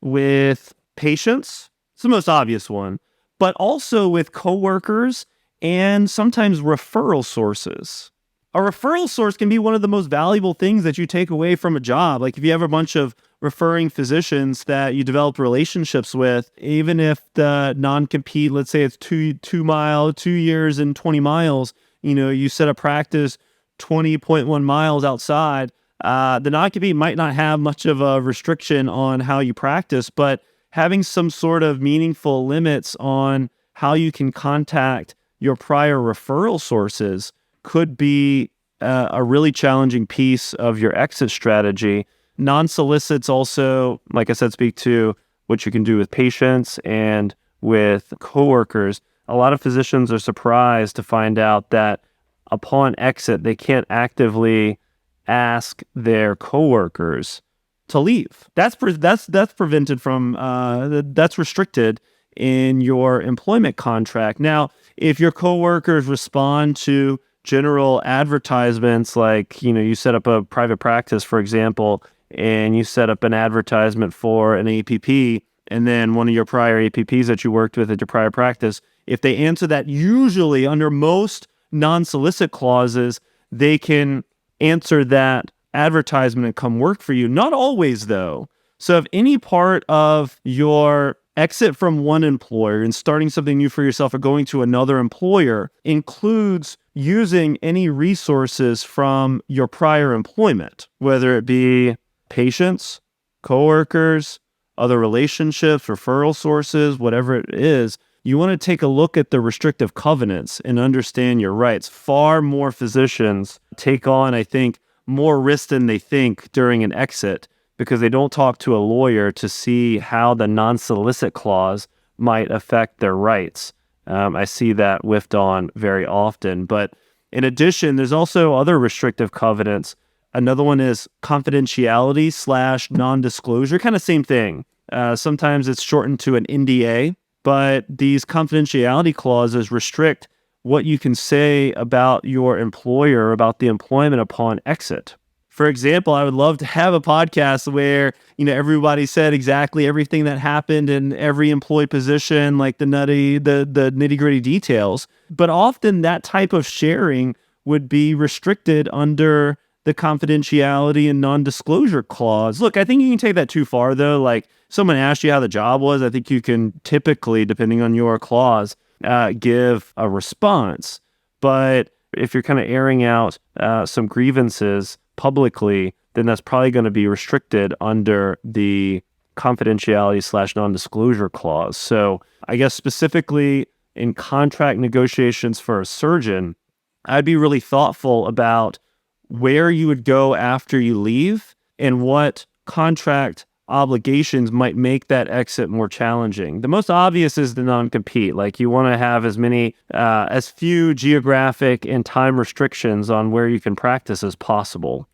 with patients. It's the most obvious one, but also with coworkers and sometimes referral sources. A referral source can be one of the most valuable things that you take away from a job. Like if you have a bunch of referring physicians that you develop relationships with, even if the non-compete, let's say it's 2 years and 20 miles, you set a practice 20.1 miles outside, the non-compete might not have much of a restriction on how you practice, but having some sort of meaningful limits on how you can contact your prior referral sources could be a really challenging piece of your exit strategy. Non-solicits also, like I said, speak to what you can do with patients and with coworkers. A lot of physicians are surprised to find out that upon exit, they can't actively ask their coworkers to leave. That's prevented from, that's restricted in your employment contract. Now, if your coworkers respond to general advertisements, like, you set up a private practice, for example, and you set up an advertisement for an APP, and then one of your prior APPs that you worked with at your prior practice, if they answer that, usually under most non-solicit clauses, they can answer that advertisement and come work for you. Not always, though. So if any part of your exit from one employer and starting something new for yourself or going to another employer includes using any resources from your prior employment, whether it be patients, coworkers, other relationships, referral sources, whatever it is, you want to take a look at the restrictive covenants and understand your rights. Far more physicians take on, I think, more risk than they think during an exit because they don't talk to a lawyer to see how the non-solicit clause might affect their rights. I see that whiffed on very often. But in addition, there's also other restrictive covenants. Another one is confidentiality / non-disclosure, kind of same thing. Sometimes it's shortened to an NDA, but these confidentiality clauses restrict what you can say about your employer, about the employment upon exit. For example, I would love to have a podcast where, everybody said exactly everything that happened in every employee position, like the nitty-gritty details. But often that type of sharing would be restricted under the confidentiality and non-disclosure clause. Look, I think you can take that too far, though. Like, someone asked you how the job was, I think you can typically, depending on your clause, give a response. But if you're kind of airing out some grievances publicly, then that's probably going to be restricted under the confidentiality / non-disclosure clause. So I guess specifically in contract negotiations for a surgeon, I'd be really thoughtful about where you would go after you leave and what contract obligations might make that exit more challenging. The most obvious is the non-compete. Like, you want to have as few geographic and time restrictions on where you can practice as possible.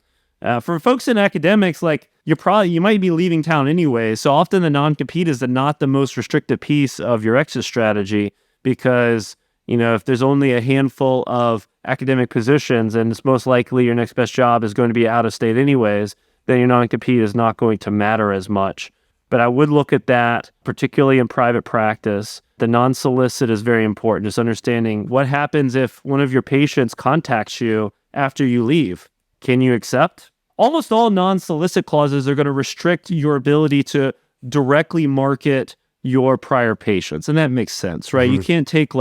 For folks in academics, like, you might be leaving town anyway. So often the non-compete is not the most restrictive piece of your exit strategy because, if there's only a handful of academic positions and it's most likely your next best job is going to be out of state anyways, then your non-compete is not going to matter as much. But I would look at that, particularly in private practice. The non-solicit is very important, just understanding what happens if one of your patients contacts you after you leave. Can you accept? Almost all non-solicit clauses are going to restrict your ability to directly market your prior patients. And that makes sense, right? Mm-hmm. You can't take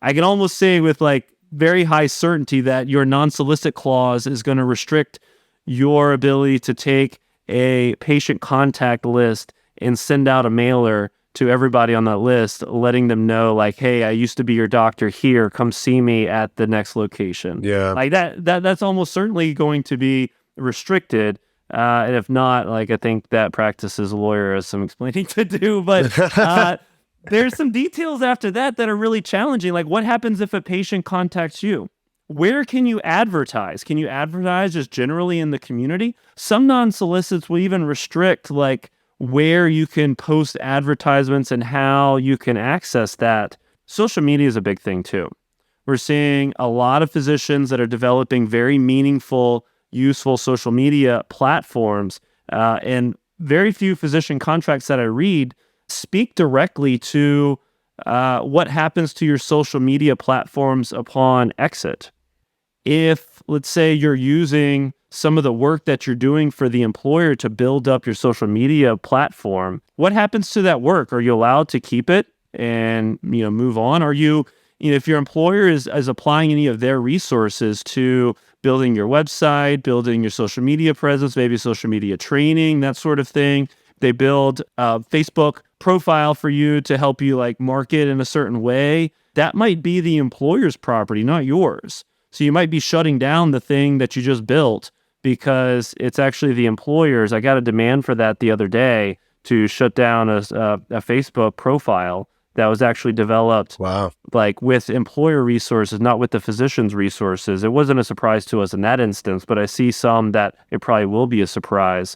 I can almost say with very high certainty that your non-solicit clause is going to restrict your ability to take a patient contact list and send out a mailer to everybody on that list, letting them know, hey, I used to be your doctor here. Come see me at the next location. Yeah. That's almost certainly going to be restricted. And if not, I think that practice's lawyer has some explaining to do. But there's some details after that are really challenging. Like, what happens if a patient contacts you? Where can you advertise? Can you advertise just generally in the community? Some non-solicits will even restrict where you can post advertisements and how you can access that. Social media is a big thing too. We're seeing a lot of physicians that are developing very meaningful, useful social media platforms, and very few physician contracts that I read speak directly to what happens to your social media platforms upon exit. If, let's say, you're using some of the work that you're doing for the employer to build up your social media platform, what happens to that work? Are you allowed to keep it and move on? Are you, if your employer is applying any of their resources to building your website, building your social media presence, maybe social media training, that sort of thing, they build a Facebook profile for you to help you market in a certain way, that might be the employer's property, not yours. So you might be shutting down the thing that you just built because it's actually the employer's. I got a demand for that the other day to shut down a Facebook profile that was actually developed with employer resources, not with the physician's resources. It wasn't a surprise to us in that instance, but I see some that it probably will be a surprise.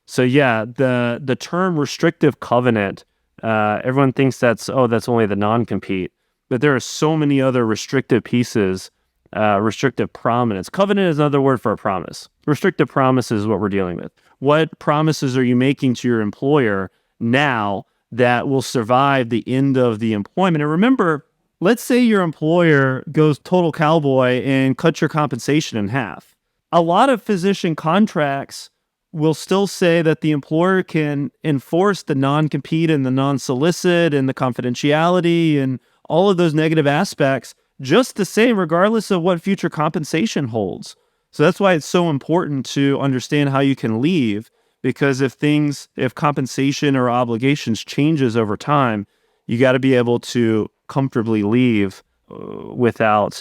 So yeah, the term restrictive covenant, everyone thinks that's only the non-compete, but there are so many other restrictive pieces. Restrictive prominence. Covenant is another word for a promise. Restrictive promise is what we're dealing with. What promises are you making to your employer now that will survive the end of the employment? And remember, let's say your employer goes total cowboy and cuts your compensation in half. A lot of physician contracts will still say that the employer can enforce the non-compete and the non-solicit and the confidentiality and all of those negative aspects just the same, regardless of what future compensation holds. So that's why it's so important to understand how you can leave, because if compensation or obligations changes over time, you got to be able to comfortably leave without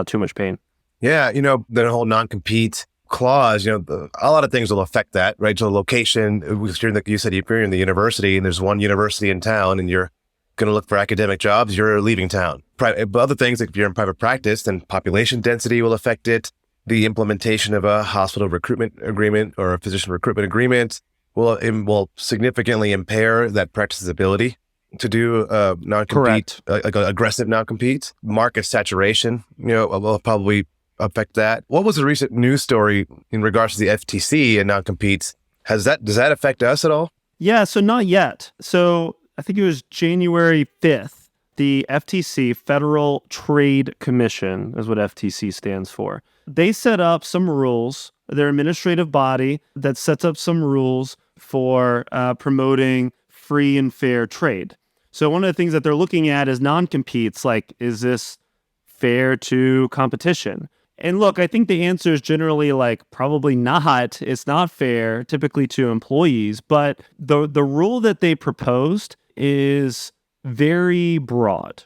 too much pain. Yeah, the whole non-compete clause, a lot of things will affect that, right? So location, you said you're in the university and there's one university in town and you're going to look for academic jobs, you're leaving town. But other things, like if you're in private practice, then population density will affect it. The implementation of a hospital recruitment agreement or a physician recruitment agreement will significantly impair that practice's ability to do non-compete, like aggressive non-compete. Market saturation, will probably affect that. What was the recent news story in regards to the FTC and non-competes? Does that affect us at all? Yeah, so not yet. So I think it was January 5th, the FTC, Federal Trade Commission, is what FTC stands for. They set up some rules, their administrative body that sets up some rules for promoting free and fair trade. So one of the things that they're looking at is non-competes, like, is this fair to competition? And look, I think the answer is generally probably not. It's not fair typically to employees, but the rule that they proposed is very broad.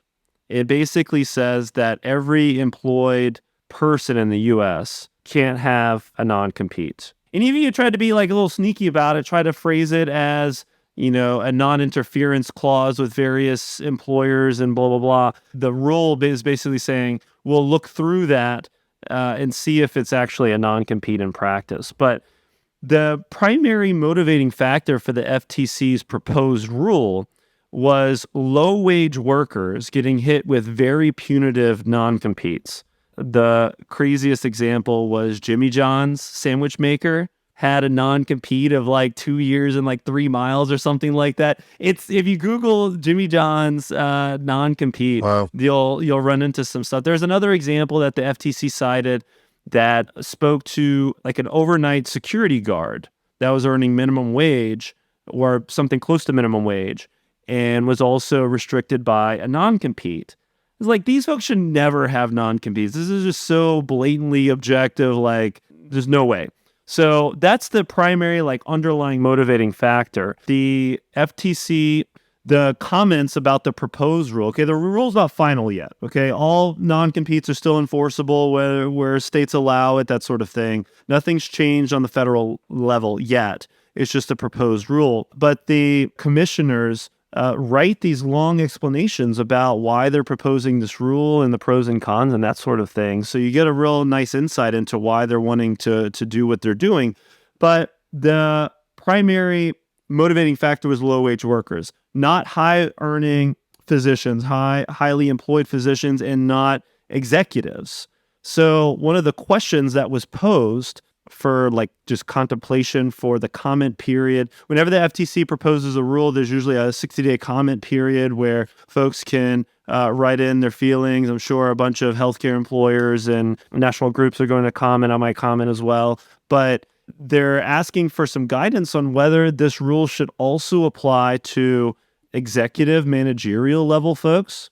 It basically says that every employed person in the U.S. can't have a non-compete. And even if you try to be a little sneaky about it, try to phrase it as, a non-interference clause with various employers and blah, blah, blah. The rule is basically saying, we'll look through that and see if it's actually a non-compete in practice. But the primary motivating factor for the FTC's proposed rule was low-wage workers getting hit with very punitive non-competes. The craziest example was Jimmy John's sandwich maker had a non-compete of 2 years and 3 miles or something like that. If you Google Jimmy John's non-compete, wow, you'll run into some stuff. There's another example that the FTC cited that spoke to an overnight security guard that was earning minimum wage or something close to minimum wage and was also restricted by a non-compete. It's these folks should never have non-competes. This is just so blatantly objective, there's no way. So that's the primary underlying motivating factor. The FTC, the comments about the proposed rule, okay, the rule's not final yet, okay? All non-competes are still enforceable where states allow it, that sort of thing. Nothing's changed on the federal level yet. It's just a proposed rule. But the commissioners write these long explanations about why they're proposing this rule and the pros and cons and that sort of thing. So you get a real nice insight into why they're wanting to do what they're doing. But the primary motivating factor was low-wage workers, not high-earning physicians, highly employed physicians, and not executives. So one of the questions that was posed for like just contemplation for the comment period, whenever the FTC proposes a rule, there's usually a 60-day comment period where folks can write in their feelings. I'm sure a bunch of healthcare employers and national groups are going to comment on my comment as well. But they're asking for some guidance on whether this rule should also apply to executive managerial level folks,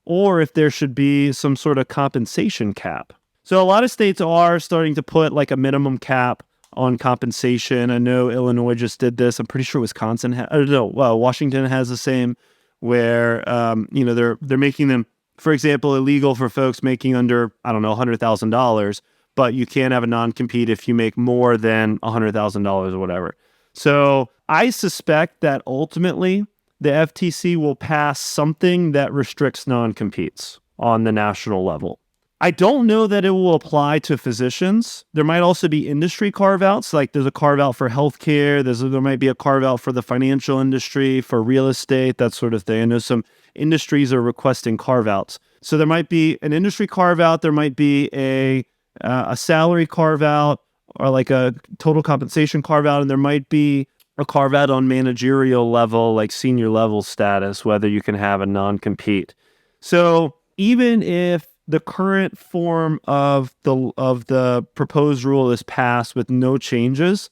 or if there should be some sort of compensation cap. So a lot of states are starting to put like a minimum cap on compensation. I know Illinois just did this. I'm pretty sure Wisconsin, Washington has the same, where they're making them, for example, illegal for folks making under $100,000, but you can't have a non-compete if you make more than $100,000 or whatever. So I suspect that ultimately the FTC will pass something that restricts non-competes on the national level. I don't know that it will apply to physicians. There might also be industry carve-outs, like there's a carve-out for healthcare. There might be a carve-out for the financial industry, for real estate, that sort of thing. I know some industries are requesting carve-outs. So there might be an industry carve-out. There might be a salary carve-out, or like a total compensation carve-out, and there might be a carve-out on managerial level, like senior level status, whether you can have a non-compete. So even if the current form of the proposed rule is passed with no changes,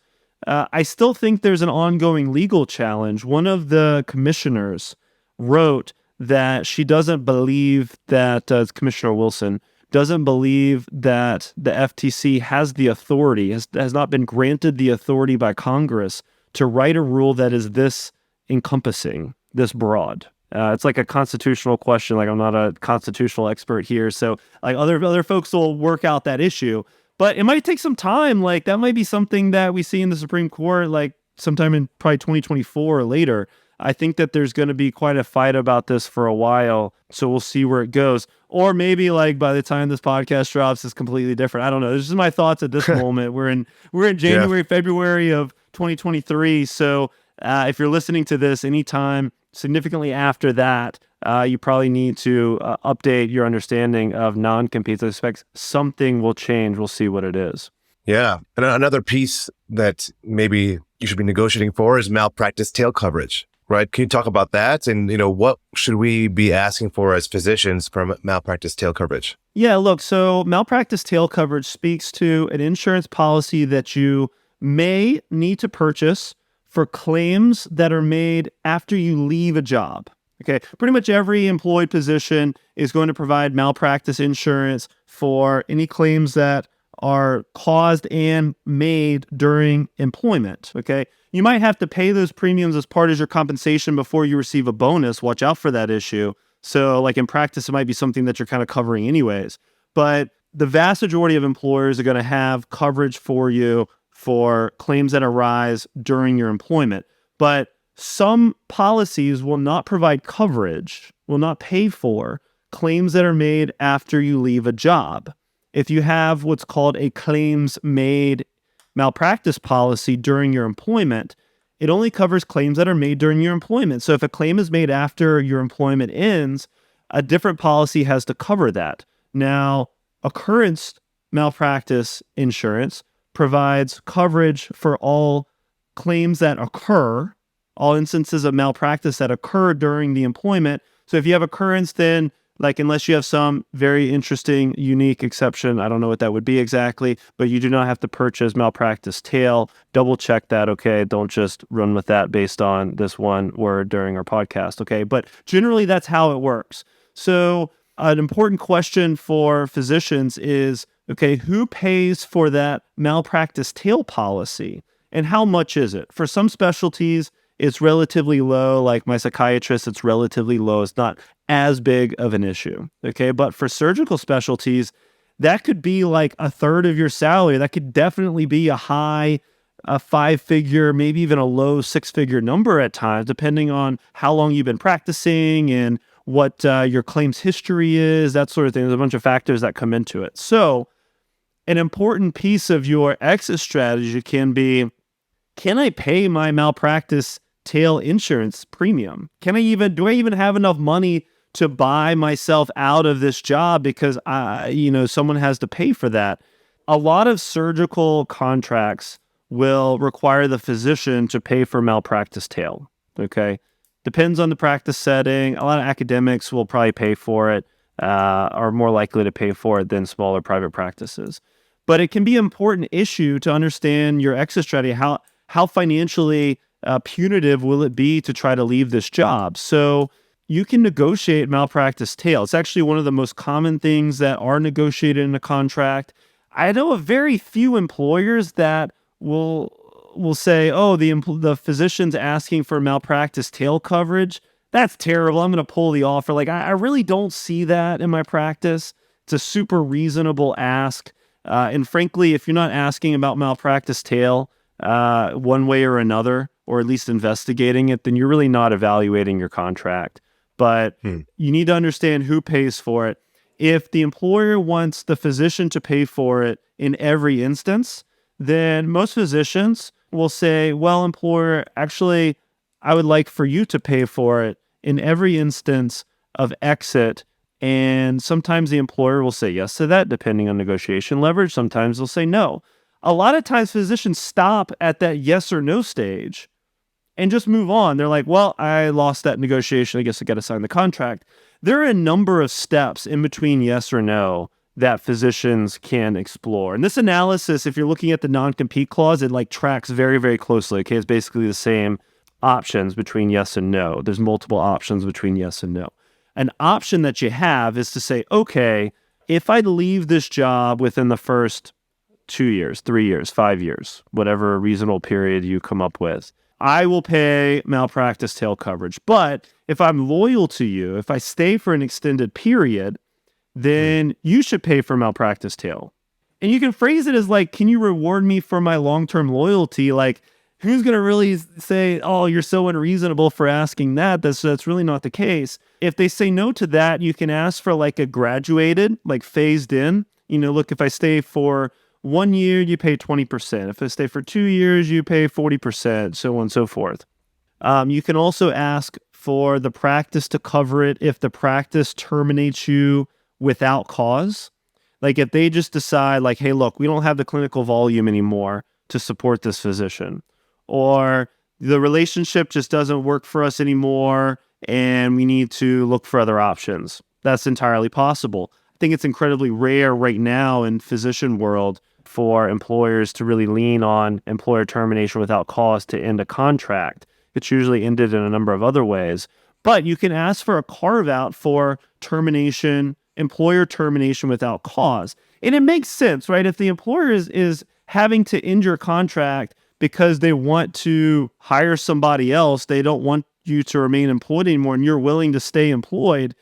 I still think there's an ongoing legal challenge. One of the commissioners wrote that she doesn't believe that, Commissioner Wilson, doesn't believe that the FTC has the authority, has not been granted the authority by Congress to write a rule that is this encompassing, this broad. It's like a constitutional question. Like, I'm not a constitutional expert here, so like other folks will work out that issue. But it might take some time. Like, that might be something that we see in the Supreme Court, like sometime in probably 2024 or later. I think that there's going to be quite a fight about this for a while, so we'll see where it goes. Or maybe like by the time this podcast drops, it's completely different. I don't know. This is my thoughts at this moment. We're in January, February of 2023. So if you're listening to this anytime significantly after that, you probably need to update your understanding of non-competes. I expect something will change. We'll see what it is. Yeah. And another piece that maybe you should be negotiating for is malpractice tail coverage, right? Can you talk about that? And, what should we be asking for as physicians for malpractice tail coverage? Yeah, look, so malpractice tail coverage speaks to an insurance policy that you may need to purchase for claims that are made after you leave a job. Okay, pretty much every employed position is going to provide malpractice insurance for any claims that are caused and made during employment. Okay, you might have to pay those premiums as part of your compensation before you receive a bonus. Watch out for that issue. So like in practice, it might be something that you're kind of covering anyways. But the vast majority of employers are going to have coverage for you for claims that arise during your employment. But some policies will not provide coverage, will not pay for claims that are made after you leave a job. If you have what's called a claims-made malpractice policy during your employment, it only covers claims that are made during your employment. So if a claim is made after your employment ends, a different policy has to cover that. Now, occurrence malpractice insurance provides coverage for all claims that occur, all instances of malpractice that occur during the employment. So if you have occurrence, then like unless you have some very interesting, unique exception, I don't know what that would be exactly, but you do not have to purchase malpractice tail. Double check that, okay? Don't just run with that based on this one word during our podcast, okay? But generally, that's how it works. So an important question for physicians is, okay, who pays for that malpractice tail policy? And how much is it? For some specialties, it's relatively low. Like my psychiatrist, it's relatively low. It's not as big of an issue, okay? But for surgical specialties, that could be like a third of your salary. That could definitely be a high, a 5-figure, maybe even a low 6-figure number at times, depending on how long you've been practicing and what your claims history is, that sort of thing. There's a bunch of factors that come into it. So an important piece of your exit strategy can be, can I pay my malpractice tail insurance premium? Do I even have enough money to buy myself out of this job because someone has to pay for that? A lot of surgical contracts will require the physician to pay for malpractice tail. Okay. Depends on the practice setting. A lot of academics will probably pay for it, are more likely to pay for it than smaller private practices. But it can be an important issue to understand your exit strategy. How financially punitive will it be to try to leave this job? So you can negotiate malpractice tail. It's actually one of the most common things that are negotiated in a contract. I know of very few employers that will say, oh, the physician's asking for malpractice tail coverage. That's terrible. I'm going to pull the offer. Like, I really don't see that in my practice. It's a super reasonable ask. And frankly, if you're not asking about malpractice tail one way or another, or at least investigating it, then you're really not evaluating your contract. But you need to understand who pays for it. If the employer wants the physician to pay for it in every instance, then most physicians will say, well, employer, actually, I would like for you to pay for it in every instance of exit. And sometimes the employer will say yes to that, depending on negotiation leverage. Sometimes they'll say no. A lot of times physicians stop at that yes or no stage and just move on. They're like, well, I lost that negotiation. I guess I got to sign the contract. There are a number of steps in between yes or no that physicians can explore. And this analysis, if you're looking at the non-compete clause, it tracks very, very closely. Okay, it's basically the same options between yes and no. There's multiple options between yes and no. An option that you have is to say, okay, if I leave this job within the first 2 years, 3 years, 5 years, whatever reasonable period you come up with, I will pay malpractice tail coverage. But if I'm loyal to you, if I stay for an extended period, then you should pay for malpractice tail. And you can phrase it as can you reward me for my long-term loyalty? Who's going to really say, oh, you're so unreasonable for asking that? That's really not the case. If they say no to that, you can ask for a graduated, phased in. Look, if I stay for 1 year, you pay 20%. If I stay for 2 years, you pay 40%, so on and so forth. You can also ask for the practice to cover it if the practice terminates you without cause. If they just decide hey, look, we don't have the clinical volume anymore to support this physician, or the relationship just doesn't work for us anymore and we need to look for other options. That's entirely possible. I think it's incredibly rare right now in physician world for employers to really lean on employer termination without cause to end a contract. It's usually ended in a number of other ways. But you can ask for a carve-out for termination, employer termination without cause. And it makes sense, right? If the employer is having to end your contract because they want to hire somebody else, they don't want you to remain employed anymore, and you're willing to stay employed,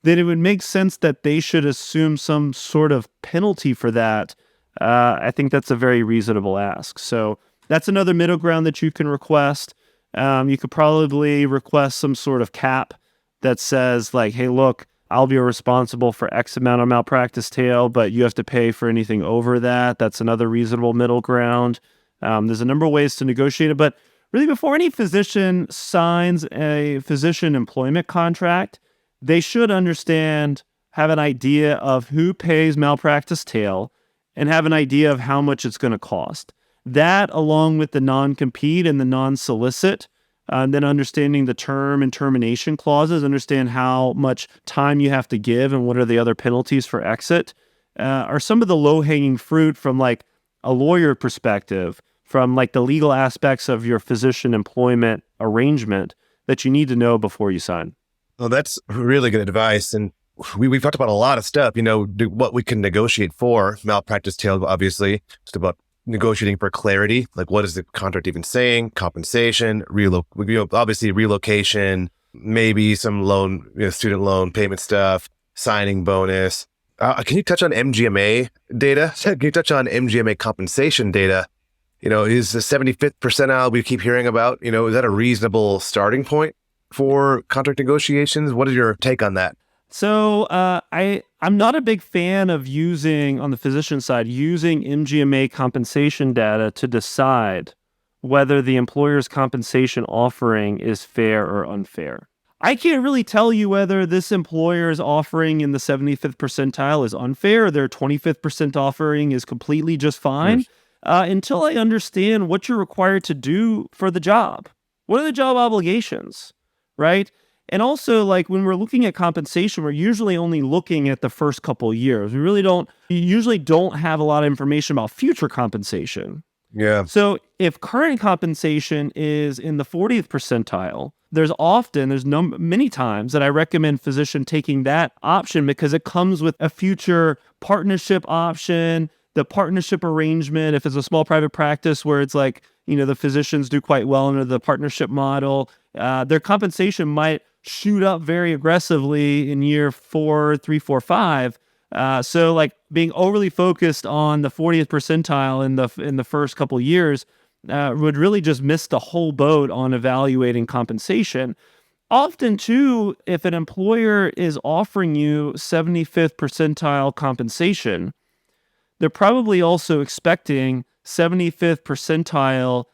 then it would make sense that they should assume some sort of penalty for that. I think that's a very reasonable ask. So that's another middle ground that you can request. You could probably request some sort of cap that says hey, look, I'll be responsible for X amount of malpractice tail, but you have to pay for anything over that. That's another reasonable middle ground. There's a number of ways to negotiate it, but really before any physician signs a physician employment contract, they should have an idea of who pays malpractice tail and have an idea of how much it's going to cost. That, along with the non-compete and the non-solicit, and then understanding the term and termination clauses, understand how much time you have to give and what are the other penalties for exit, are some of the low-hanging fruit from a lawyer perspective, from the legal aspects of your physician employment arrangement that you need to know before you sign. Well, that's really good advice. And we've talked about a lot of stuff, what we can negotiate for malpractice tail, obviously, just about negotiating for clarity, what is the contract even saying, compensation, obviously relocation, maybe some loan, student loan payment stuff, signing bonus. Can you touch on MGMA data? Can you touch on MGMA compensation data? Is the 75th percentile we keep hearing about, is that a reasonable starting point for contract negotiations? What is your take on that? So I'm not a big fan of using, on the physician side, using MGMA compensation data to decide whether the employer's compensation offering is fair or unfair. I can't really tell you whether this employer's offering in the 75th percentile is unfair or their 25th percent offering is completely just fine until I understand what you're required to do for the job. What are the job obligations, right? And also, like, when we're looking at compensation, we're usually only looking at the first couple of years. You usually don't have a lot of information about future compensation. Yeah. So if current compensation is in the 40th percentile, there's many times that I recommend physician taking that option because it comes with a future partnership option, the partnership arrangement. If it's a small private practice where it's like, the physicians do quite well under the partnership model, their compensation might shoot up very aggressively in year 4, 3, 4, 5. So like being overly focused on the 40th percentile in the first couple of years would really just miss the whole boat on evaluating compensation. Often too, if an employer is offering you 75th percentile compensation, they're probably also expecting 75th percentile,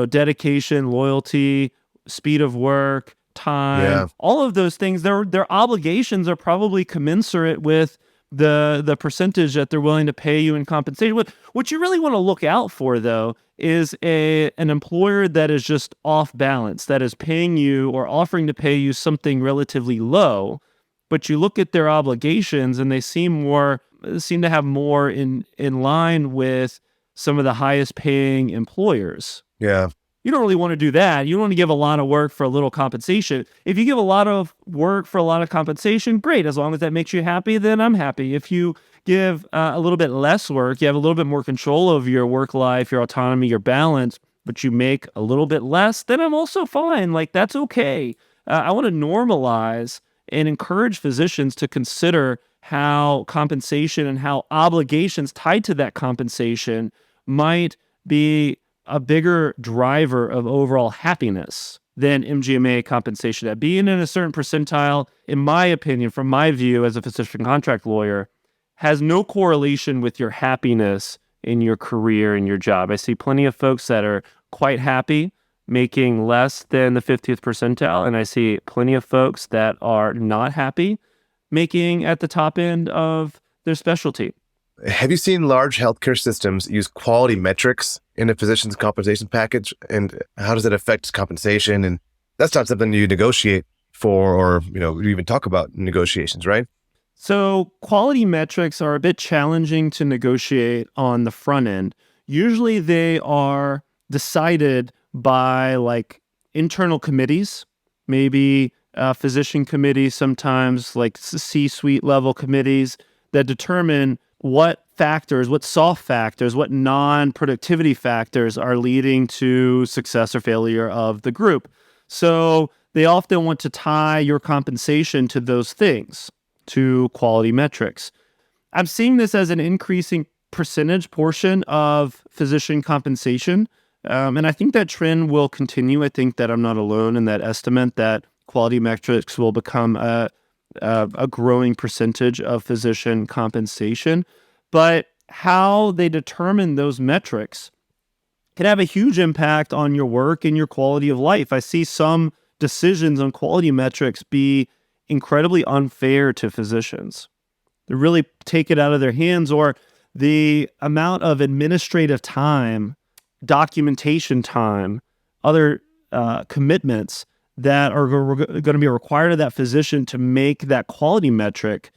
dedication, loyalty, speed of work, time, all of those things. Their obligations are probably commensurate with the percentage that they're willing to pay you in compensation. What you really want to look out for, though, is an employer that is just off balance, that is paying you or offering to pay you something relatively low, but you look at their obligations and they seem to have more in line with some of the highest paying employers. Yeah. You don't really want to do that. You don't want to give a lot of work for a little compensation. If you give a lot of work for a lot of compensation, great. As long as that makes you happy, then I'm happy. If you give a little bit less work, you have a little bit more control over your work life, your autonomy, your balance, but you make a little bit less, then I'm also fine. Like, that's okay. I want to normalize and encourage physicians to consider how compensation and how obligations tied to that compensation might be a bigger driver of overall happiness than MGMA compensation. At being in a certain percentile, in my opinion, from my view as a physician contract lawyer, has no correlation with your happiness in your career and your job. I see plenty of folks that are quite happy making less than the 50th percentile, and I see plenty of folks that are not happy making at the top end of their specialty. Have you seen large healthcare systems use quality metrics in a physician's compensation package? And how does that affect compensation? And that's not something you negotiate for or, you even talk about in negotiations, right? So quality metrics are a bit challenging to negotiate on the front end. Usually they are decided by like internal committees, maybe physician committees, sometimes like C-suite level committees that determine what factors, what soft factors, what non-productivity factors are leading to success or failure of the group. So they often want to tie your compensation to those things, to quality metrics. I'm seeing this as an increasing percentage portion of physician compensation. And I think that trend will continue. I think that I'm not alone in that estimate that quality metrics will become a growing percentage of physician compensation. But how they determine those metrics can have a huge impact on your work and your quality of life. I see some decisions on quality metrics be incredibly unfair to physicians. They really take it out of their hands, or the amount of administrative time, documentation time, other commitments that are going to be required of that physician to make that quality metric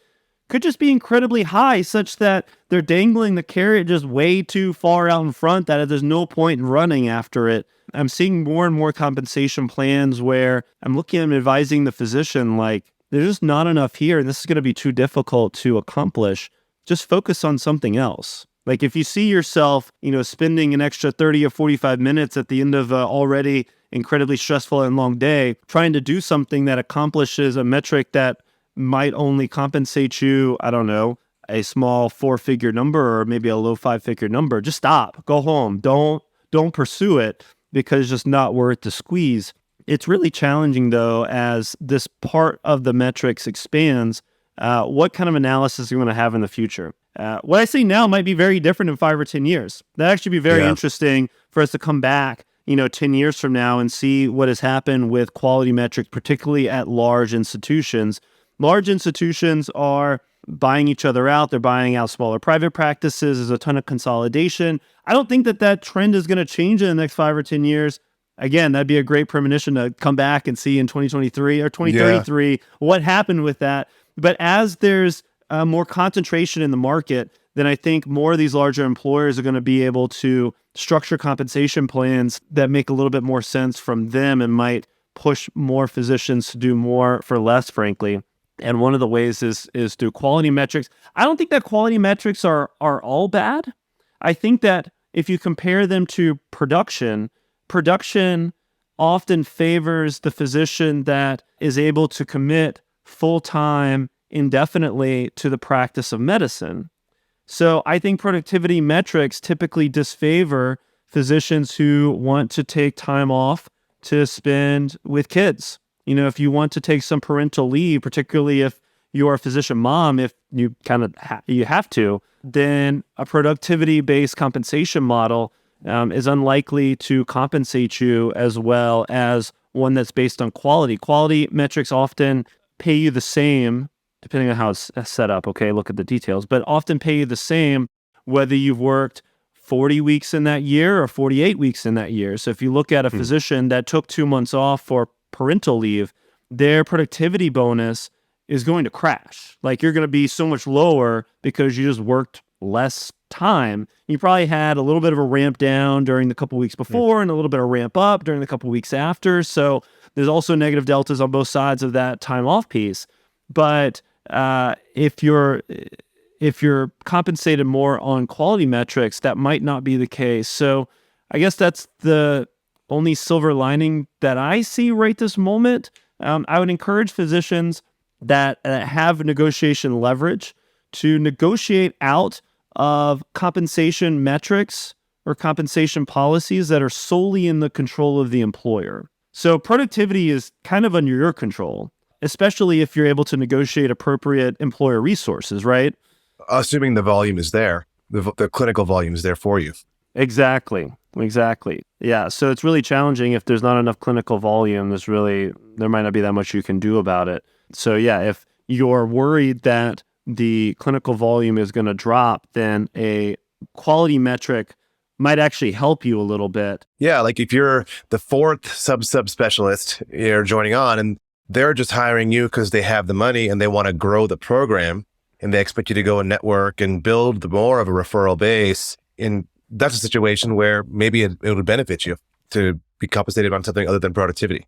could just be incredibly high, such that they're dangling the carrot just way too far out in front that there's no point in running after it. I'm seeing more and more compensation plans where I'm looking at and advising the physician, like, there's just not enough here, and this is going to be too difficult to accomplish. Just focus on something else. Like, if you see yourself, spending an extra 30 or 45 minutes at the end of already incredibly stressful and long day, trying to do something that accomplishes a metric that might only compensate you, I don't know, a small 4-figure number or maybe a low 5-figure number, just stop, go home. Don't pursue it because it's just not worth the squeeze. It's really challenging, though, as this part of the metrics expands, what kind of analysis you want to have in the future. What I see now might be very different in 5 or 10 years. That'd actually be very interesting for us to come back 10 years from now and see what has happened with quality metrics, particularly at large institutions. Large institutions are buying each other out. They're buying out smaller private practices. There's a ton of consolidation. I don't think that trend is going to change in the next 5 or 10 years. Again, that'd be a great premonition to come back and see in 2023 or 2033 what happened with that. But as there's more concentration in the market, then I think more of these larger employers are going to be able to structure compensation plans that make a little bit more sense from them and might push more physicians to do more for less, frankly. And one of the ways is through quality metrics. I don't think that quality metrics are all bad. I think that if you compare them to production often favors the physician that is able to commit full-time indefinitely to the practice of medicine. So I think productivity metrics typically disfavor physicians who want to take time off to spend with kids. If you want to take some parental leave, particularly if you're a physician mom, if you you have to, then a productivity-based compensation model is unlikely to compensate you as well as one that's based on quality. Quality metrics often pay you the same, depending on how it's set up. Okay, look at the details, but often pay you the same whether you've worked 40 weeks in that year or 48 weeks in that year. So if you look at a physician that took 2 months off for parental leave, their productivity bonus is going to crash. Like, you're going to be so much lower because you just worked less time. You probably had a little bit of a ramp down during the couple weeks before and a little bit of ramp up during the couple weeks after. So there's also negative deltas on both sides of that time off piece. But if you're compensated more on quality metrics, that might not be the case. So I guess that's the only silver lining that I see right this moment. I would encourage physicians that have negotiation leverage to negotiate out of compensation metrics or compensation policies that are solely in the control of the employer. So productivity is kind of under your control, especially if you're able to negotiate appropriate employer resources, right? Assuming the volume is there, the clinical volume is there for you. Exactly. Yeah. So it's really challenging if there's not enough clinical volume. There might not be that much you can do about it. So yeah, if you're worried that the clinical volume is going to drop, then a quality metric might actually help you a little bit. Yeah, like if you're the fourth sub-specialist you're joining on and they're just hiring you because they have the money and they want to grow the program and they expect you to go and network and build more of a referral base. And that's a situation where maybe it would benefit you to be compensated on something other than productivity.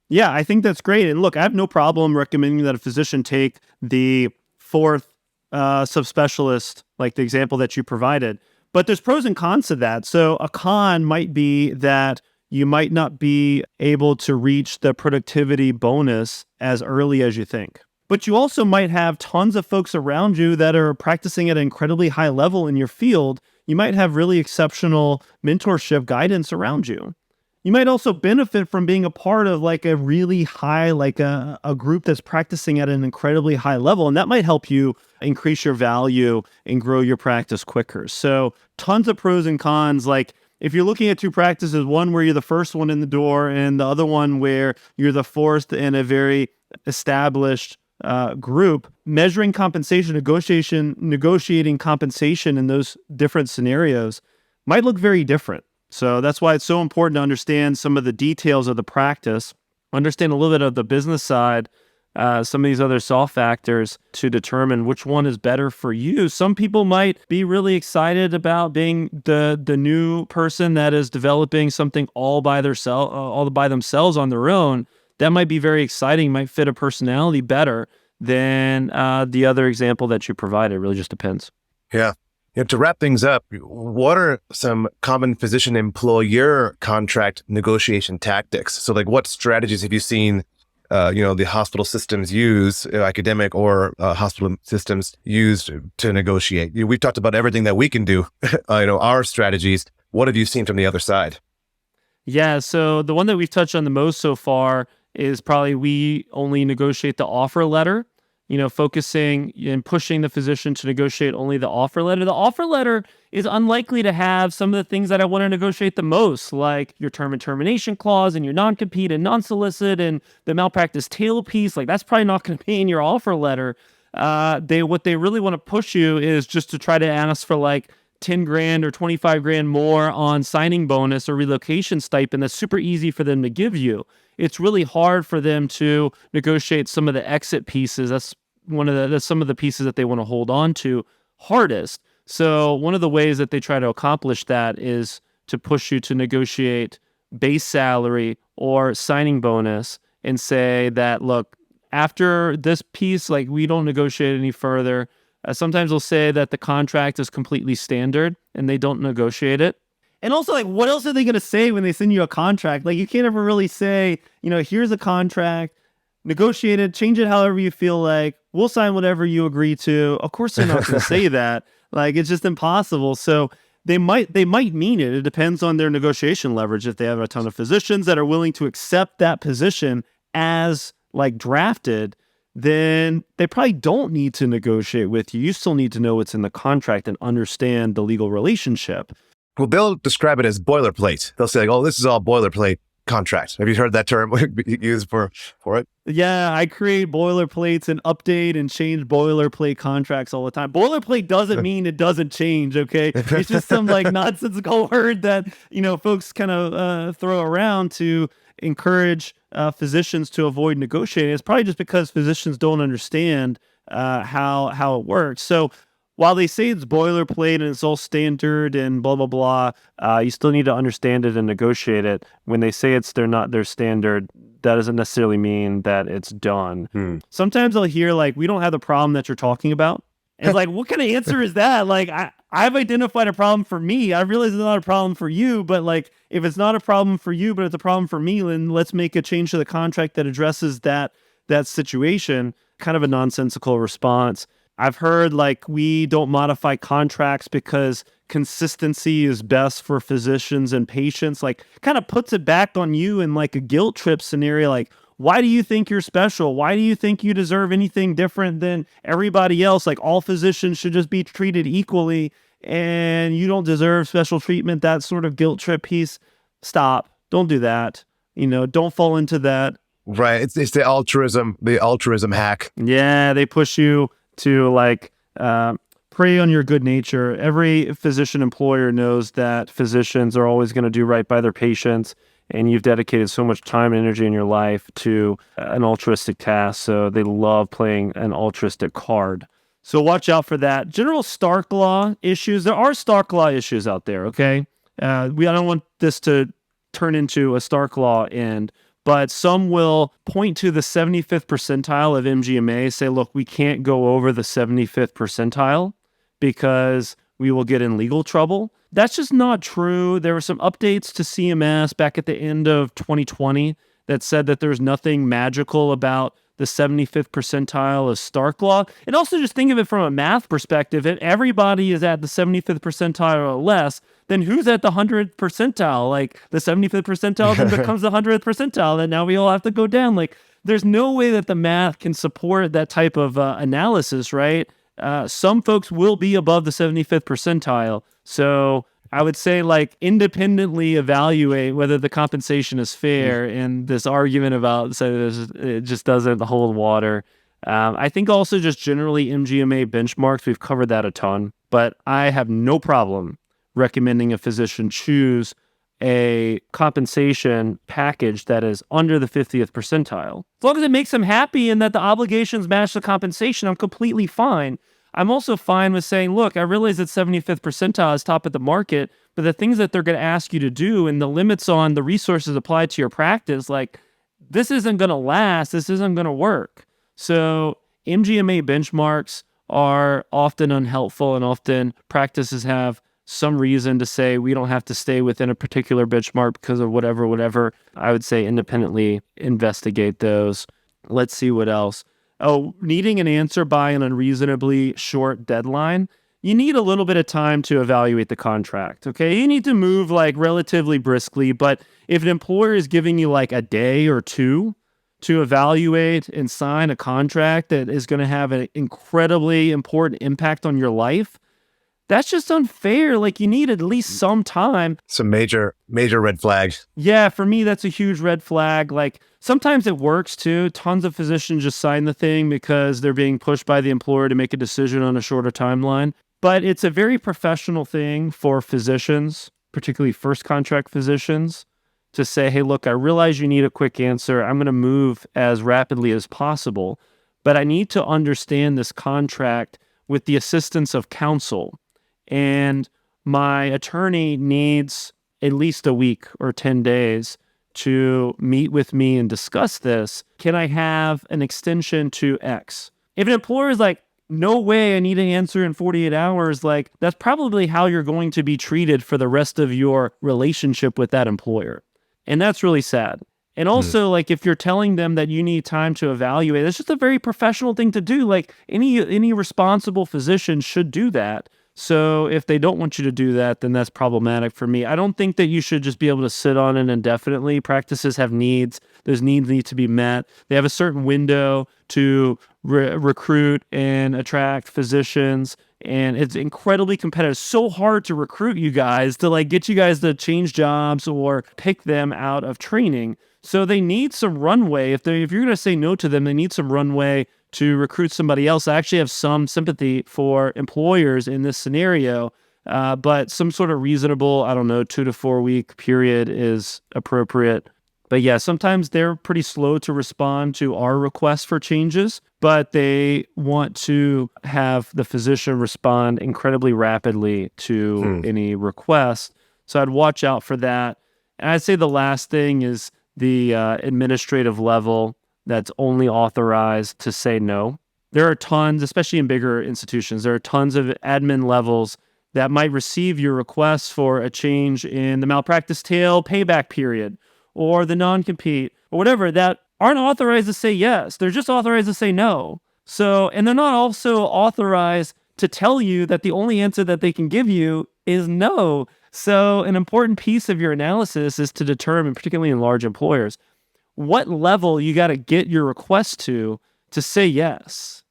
Yeah, I think that's great. And look, I have no problem recommending that a physician take the fourth subspecialist, like the example that you provided. But there's pros and cons to that. So a con might be that you might not be able to reach the productivity bonus as early as you think. But you also might have tons of folks around you that are practicing at an incredibly high level in your field. You might have really exceptional mentorship guidance around you. You might also benefit from being a part of like a really high, like a group that's practicing at an incredibly high level. And that might help you increase your value and grow your practice quicker. So tons of pros and cons. Like if you're looking at two practices, one where you're the first one in the door and the other one where you're the fourth in a very established group, measuring compensation, negotiating compensation in those different scenarios might look very different. So that's why it's so important to understand some of the details of the practice, understand a little bit of the business side, some of these other soft factors to determine which one is better for you. Some people might be really excited about being the new person that is developing something all by themselves on their own. That might be very exciting, might fit a personality better than the other example that you provided. It really just depends. Yeah. To wrap things up, what are some common physician-employer contract negotiation tactics? So like what strategies have you seen the hospital systems use, academic or hospital systems used to negotiate? We've talked about everything that we can do, our strategies. What have you seen from the other side? Yeah, so the one that we've touched on the most so far is probably we only negotiate the offer letter. Focusing and pushing the physician to negotiate only the offer letter. The offer letter is unlikely to have some of the things that I want to negotiate the most, like your term and termination clause and your non-compete and non-solicit and the malpractice tail piece. Like that's probably not going to be in your offer letter. What they really want to push you is just to try to ask for like 10 grand or 25 grand more on signing bonus or relocation stipend. That's super easy for them to give you. It's really hard for them to negotiate some of the exit pieces. That's some of the pieces that they want to hold on to hardest. So one of the ways that they try to accomplish that is to push you to negotiate base salary or signing bonus and say that, look, after this piece, like we don't negotiate any further. Sometimes they'll say that the contract is completely standard and they don't negotiate it. And also, like, what else are they going to say when they send you a contract? Like, you can't ever really say, here's a contract, negotiate it, change it however you feel like, we'll sign whatever you agree to. Of course, they're not going to say that. Like, it's just impossible. So they might mean it. It depends on their negotiation leverage. If they have a ton of physicians that are willing to accept that position as like drafted, then they probably don't need to negotiate with you. You still need to know what's in the contract and understand the legal relationship. Well, they'll describe it as boilerplate. They'll say, like, oh, this is all boilerplate contract. Have you heard that term used for it? Yeah, I create boilerplates and update and change boilerplate contracts all the time. Boilerplate doesn't mean it doesn't change, okay? It's just some like nonsensical word that, folks kind of throw around to encourage physicians to avoid negotiating. It's probably just because physicians don't understand how it works. So while they say it's boilerplate and it's all standard and blah, blah, blah, you still need to understand it and negotiate it. When they say they're not their standard, that doesn't necessarily mean that it's done. Sometimes I'll hear like, we don't have the problem that you're talking about. And it's like, what kind of answer is that? Like, I've identified a problem for me. I realize it's not a problem for you, but like, if it's not a problem for you, but it's a problem for me, then let's make a change to the contract that addresses that situation. Kind of a nonsensical response. I've heard like we don't modify contracts because consistency is best for physicians and patients. Like kind of puts it back on you in like a guilt trip scenario. Like, why do you think you're special? Why do you think you deserve anything different than everybody else? Like all physicians should just be treated equally and you don't deserve special treatment. That sort of guilt trip piece. Stop. Don't do that. Don't fall into that. Right. It's the altruism hack. Yeah. They push you to like prey on your good nature. Every physician employer knows that physicians are always going to do right by their patients, and you've dedicated so much time and energy in your life to an altruistic task, so they love playing an altruistic card. So watch out for that. General Stark Law issues. There are Stark Law issues out there, okay? I don't want this to turn into a Stark Law end, but some will point to the 75th percentile of MGMA, say, look, we can't go over the 75th percentile because we will get in legal trouble. That's just not true. There were some updates to CMS back at the end of 2020 that said that there's nothing magical about the 75th percentile of Stark Law. And also just think of it from a math perspective. If everybody is at the 75th percentile or less, then who's at the 100th percentile? Like the 75th percentile then becomes the 100th percentile, and now we all have to go down. Like there's no way that the math can support that type of analysis, right? Some folks will be above the 75th percentile. So I would say like independently evaluate whether the compensation is fair, and this argument about it just doesn't hold water. I think also just generally MGMA benchmarks, we've covered that a ton, but I have no problem recommending a physician choose a compensation package that is under the 50th percentile. As long as it makes them happy and that the obligations match the compensation, I'm completely fine. I'm also fine with saying, look, I realize that 75th percentile is top of the market, but the things that they're going to ask you to do and the limits on the resources applied to your practice, like this isn't going to last, this isn't going to work. So MGMA benchmarks are often unhelpful, and often practices have some reason to say we don't have to stay within a particular benchmark because of whatever. I would say independently investigate those. Let's see what else. Oh, needing an answer by an unreasonably short deadline. You need a little bit of time to evaluate the contract, okay? You need to move like relatively briskly, but if an employer is giving you like a day or two to evaluate and sign a contract that is going to have an incredibly important impact on your life, That's just unfair. Like, you need at least some time. Some major red flags. Yeah, for me, that's a huge red flag. Like, sometimes it works too. Tons of physicians just sign the thing because they're being pushed by the employer to make a decision on a shorter timeline. But it's a very professional thing for physicians, particularly first contract physicians, to say, hey, look, I realize you need a quick answer. I'm going to move as rapidly as possible, but I need to understand this contract with the assistance of counsel. And my attorney needs at least a week or 10 days to meet with me and discuss this. Can I have an extension to X? If an employer is like, no way, I need an answer in 48 hours, like, that's probably how you're going to be treated for the rest of your relationship with that employer. And that's really sad. And also, like, if you're telling them that you need time to evaluate, it's just a very professional thing to do. Like, any responsible physician should do that. So if they don't want you to do that, then that's problematic for me. I don't think that you should just be able to sit on it indefinitely. Practices have needs. Those needs need to be met. They have a certain window to recruit and attract physicians. And it's incredibly competitive. So hard to recruit you guys, to like get you guys to change jobs or pick them out of training. So they need some runway. If you're going to say no to them, they need some runway to recruit somebody else. I actually have some sympathy for employers in this scenario, but some sort of reasonable, 2 to 4 week period is appropriate. But yeah, sometimes they're pretty slow to respond to our requests for changes, but they want to have the physician respond incredibly rapidly to any request. So I'd watch out for that. And I'd say the last thing is the administrative level that's only authorized to say no. There are tons, especially in bigger institutions, there are tons of admin levels that might receive your requests for a change in the malpractice tail payback period or the non-compete or whatever that aren't authorized to say yes. They're just authorized to say no. So, and they're not also authorized to tell you that the only answer that they can give you is no. So an important piece of your analysis is to determine, particularly in large employers, what level you got to get your request to say yes.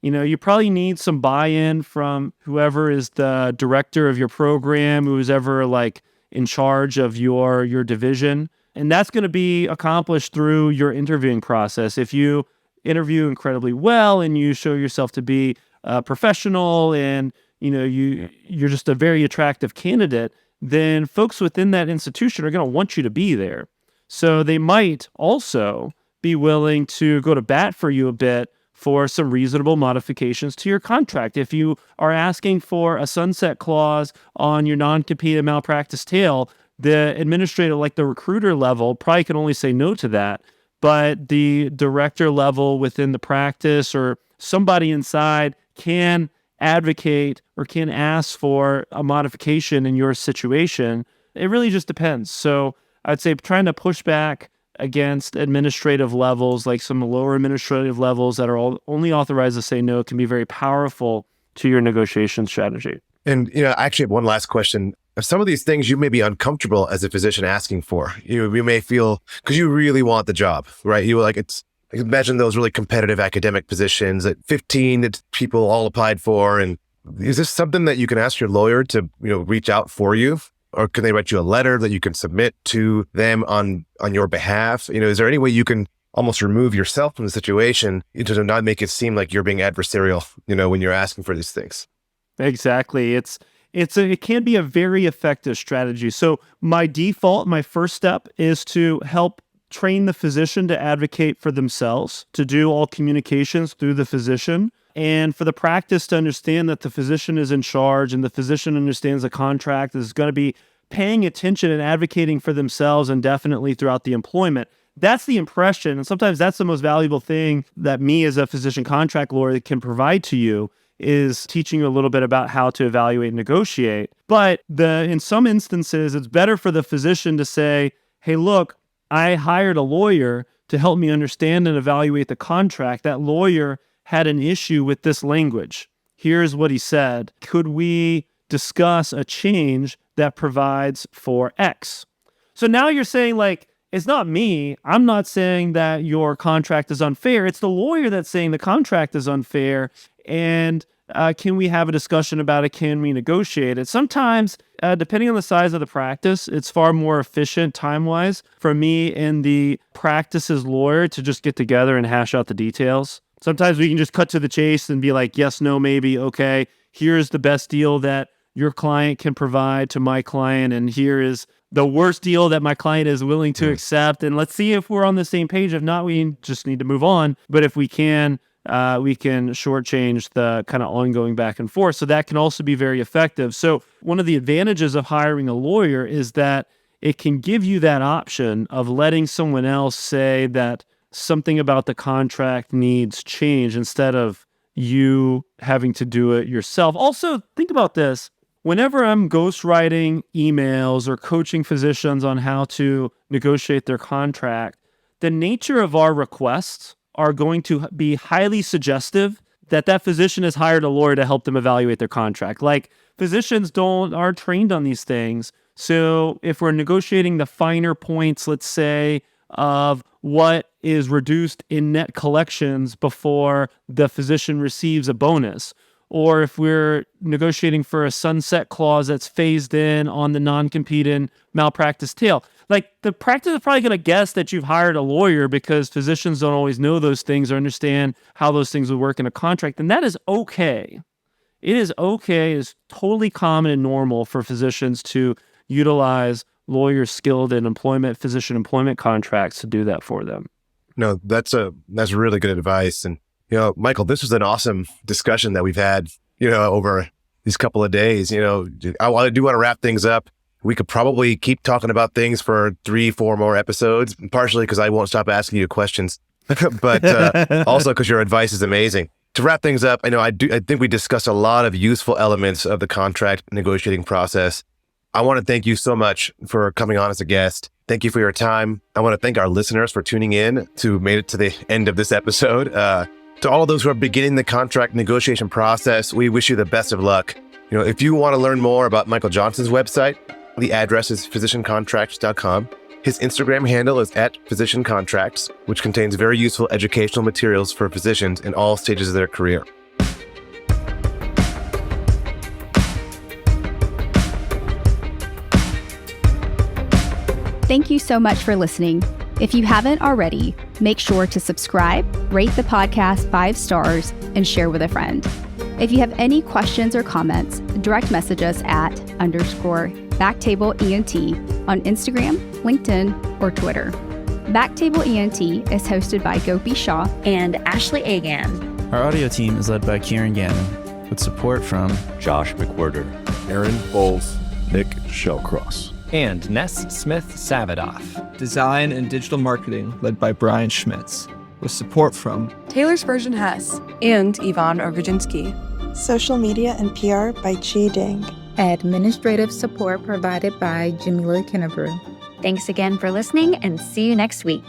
You probably need some buy-in from whoever is the director of your program, who's ever like in charge of your division. And that's going to be accomplished through your interviewing process. If you interview incredibly well and you show yourself to be professional and you're just a very attractive candidate, then folks within that institution are going to want you to be there. So they might also be willing to go to bat for you a bit for some reasonable modifications to your contract. If you are asking for a sunset clause on your non-compete and malpractice tail, the administrator, like the recruiter level, probably can only say no to that. But the director level within the practice or somebody inside can advocate or can ask for a modification in your situation. It really just depends. So I'd say trying to push back against administrative levels, like some lower administrative levels that are only authorized to say no, can be very powerful to your negotiation strategy. And, I actually have one last question. Some of these things you may be uncomfortable as a physician asking for. You may feel, because you really want the job, right? Imagine those really competitive academic positions that 15 people all applied for. And is this something that you can ask your lawyer to, reach out for you? Or can they write you a letter that you can submit to them on your behalf? Is there any way you can almost remove yourself from the situation to not make it seem like you're being adversarial, when you're asking for these things? Exactly. It can be a very effective strategy. So my first step is to help train the physician to advocate for themselves, to do all communications through the physician, and for the practice to understand that the physician is in charge and the physician understands the contract, is going to be paying attention and advocating for themselves indefinitely throughout the employment. That's the impression. And sometimes that's the most valuable thing that me as a physician contract lawyer can provide to you, is teaching you a little bit about how to evaluate and negotiate. But in some instances, it's better for the physician to say, hey, look, I hired a lawyer to help me understand and evaluate the contract. That lawyer had an issue with this language. Here's what he said. Could we discuss a change that provides for X? So now you're saying, like, it's not me. I'm not saying that your contract is unfair. It's the lawyer that's saying the contract is unfair. And can we have a discussion about it? Can we negotiate it? Sometimes, depending on the size of the practice, it's far more efficient time-wise for me and the practice's lawyer to just get together and hash out the details. Sometimes we can just cut to the chase and be like, yes, no, maybe, okay, here's the best deal that your client can provide to my client, and here is the worst deal that my client is willing to accept, and let's see if we're on the same page. If not, we just need to move on. But if we can shortchange the kind of ongoing back and forth. So that can also be very effective. So one of the advantages of hiring a lawyer is that it can give you that option of letting someone else say that something about the contract needs change instead of you having to do it yourself. Also, think about this. Whenever I'm ghostwriting emails or coaching physicians on how to negotiate their contract, the nature of our requests are going to be highly suggestive that that physician has hired a lawyer to help them evaluate their contract. Like, physicians aren't trained on these things. So if we're negotiating the finer points, let's say, of what is reduced in net collections before the physician receives a bonus, or if we're negotiating for a sunset clause that's phased in on the non-compete and malpractice tail, like, the practice is probably going to guess that you've hired a lawyer because physicians don't always know those things or understand how those things would work in a contract. And that is okay. It is okay. It is totally common and normal for physicians to utilize lawyers skilled in physician employment contracts to do that for them. No, that's really good advice. And, Michael, this was an awesome discussion that we've had, over these couple of days. I do want to wrap things up. We could probably keep talking about things for 3-4 more episodes, partially because I won't stop asking you questions, but also because your advice is amazing. To wrap things up, I think we discussed a lot of useful elements of the contract negotiating process. I want to thank you so much for coming on as a guest. Thank you for your time. I want to thank our listeners for tuning in to made it to the end of this episode. To all of those who are beginning the contract negotiation process, we wish you the best of luck. If you want to learn more about Michael Johnson's website, the address is physiciancontracts.com. His Instagram handle is @physiciancontracts, which contains very useful educational materials for physicians in all stages of their career. Thank you so much for listening. If you haven't already, make sure to subscribe, rate the podcast 5 stars, and share with a friend. If you have any questions or comments, direct message us at _BacktableENT on Instagram, LinkedIn, or Twitter. Backtable ENT is hosted by Gopi Shah and Ashley Agan. Our audio team is led by Kieran Gannon, with support from Josh McWhirter, Aaron Bowles, Nick Shellcross, and Ness Smith-Savadoff. Design and digital marketing led by Brian Schmitz, with support from Taylor Spurgeon-Hess and Ivan Orgodzinsky. Social media and PR by Chi Ding. Administrative support provided by Jamila Kennebrew. Thanks again for listening, and see you next week.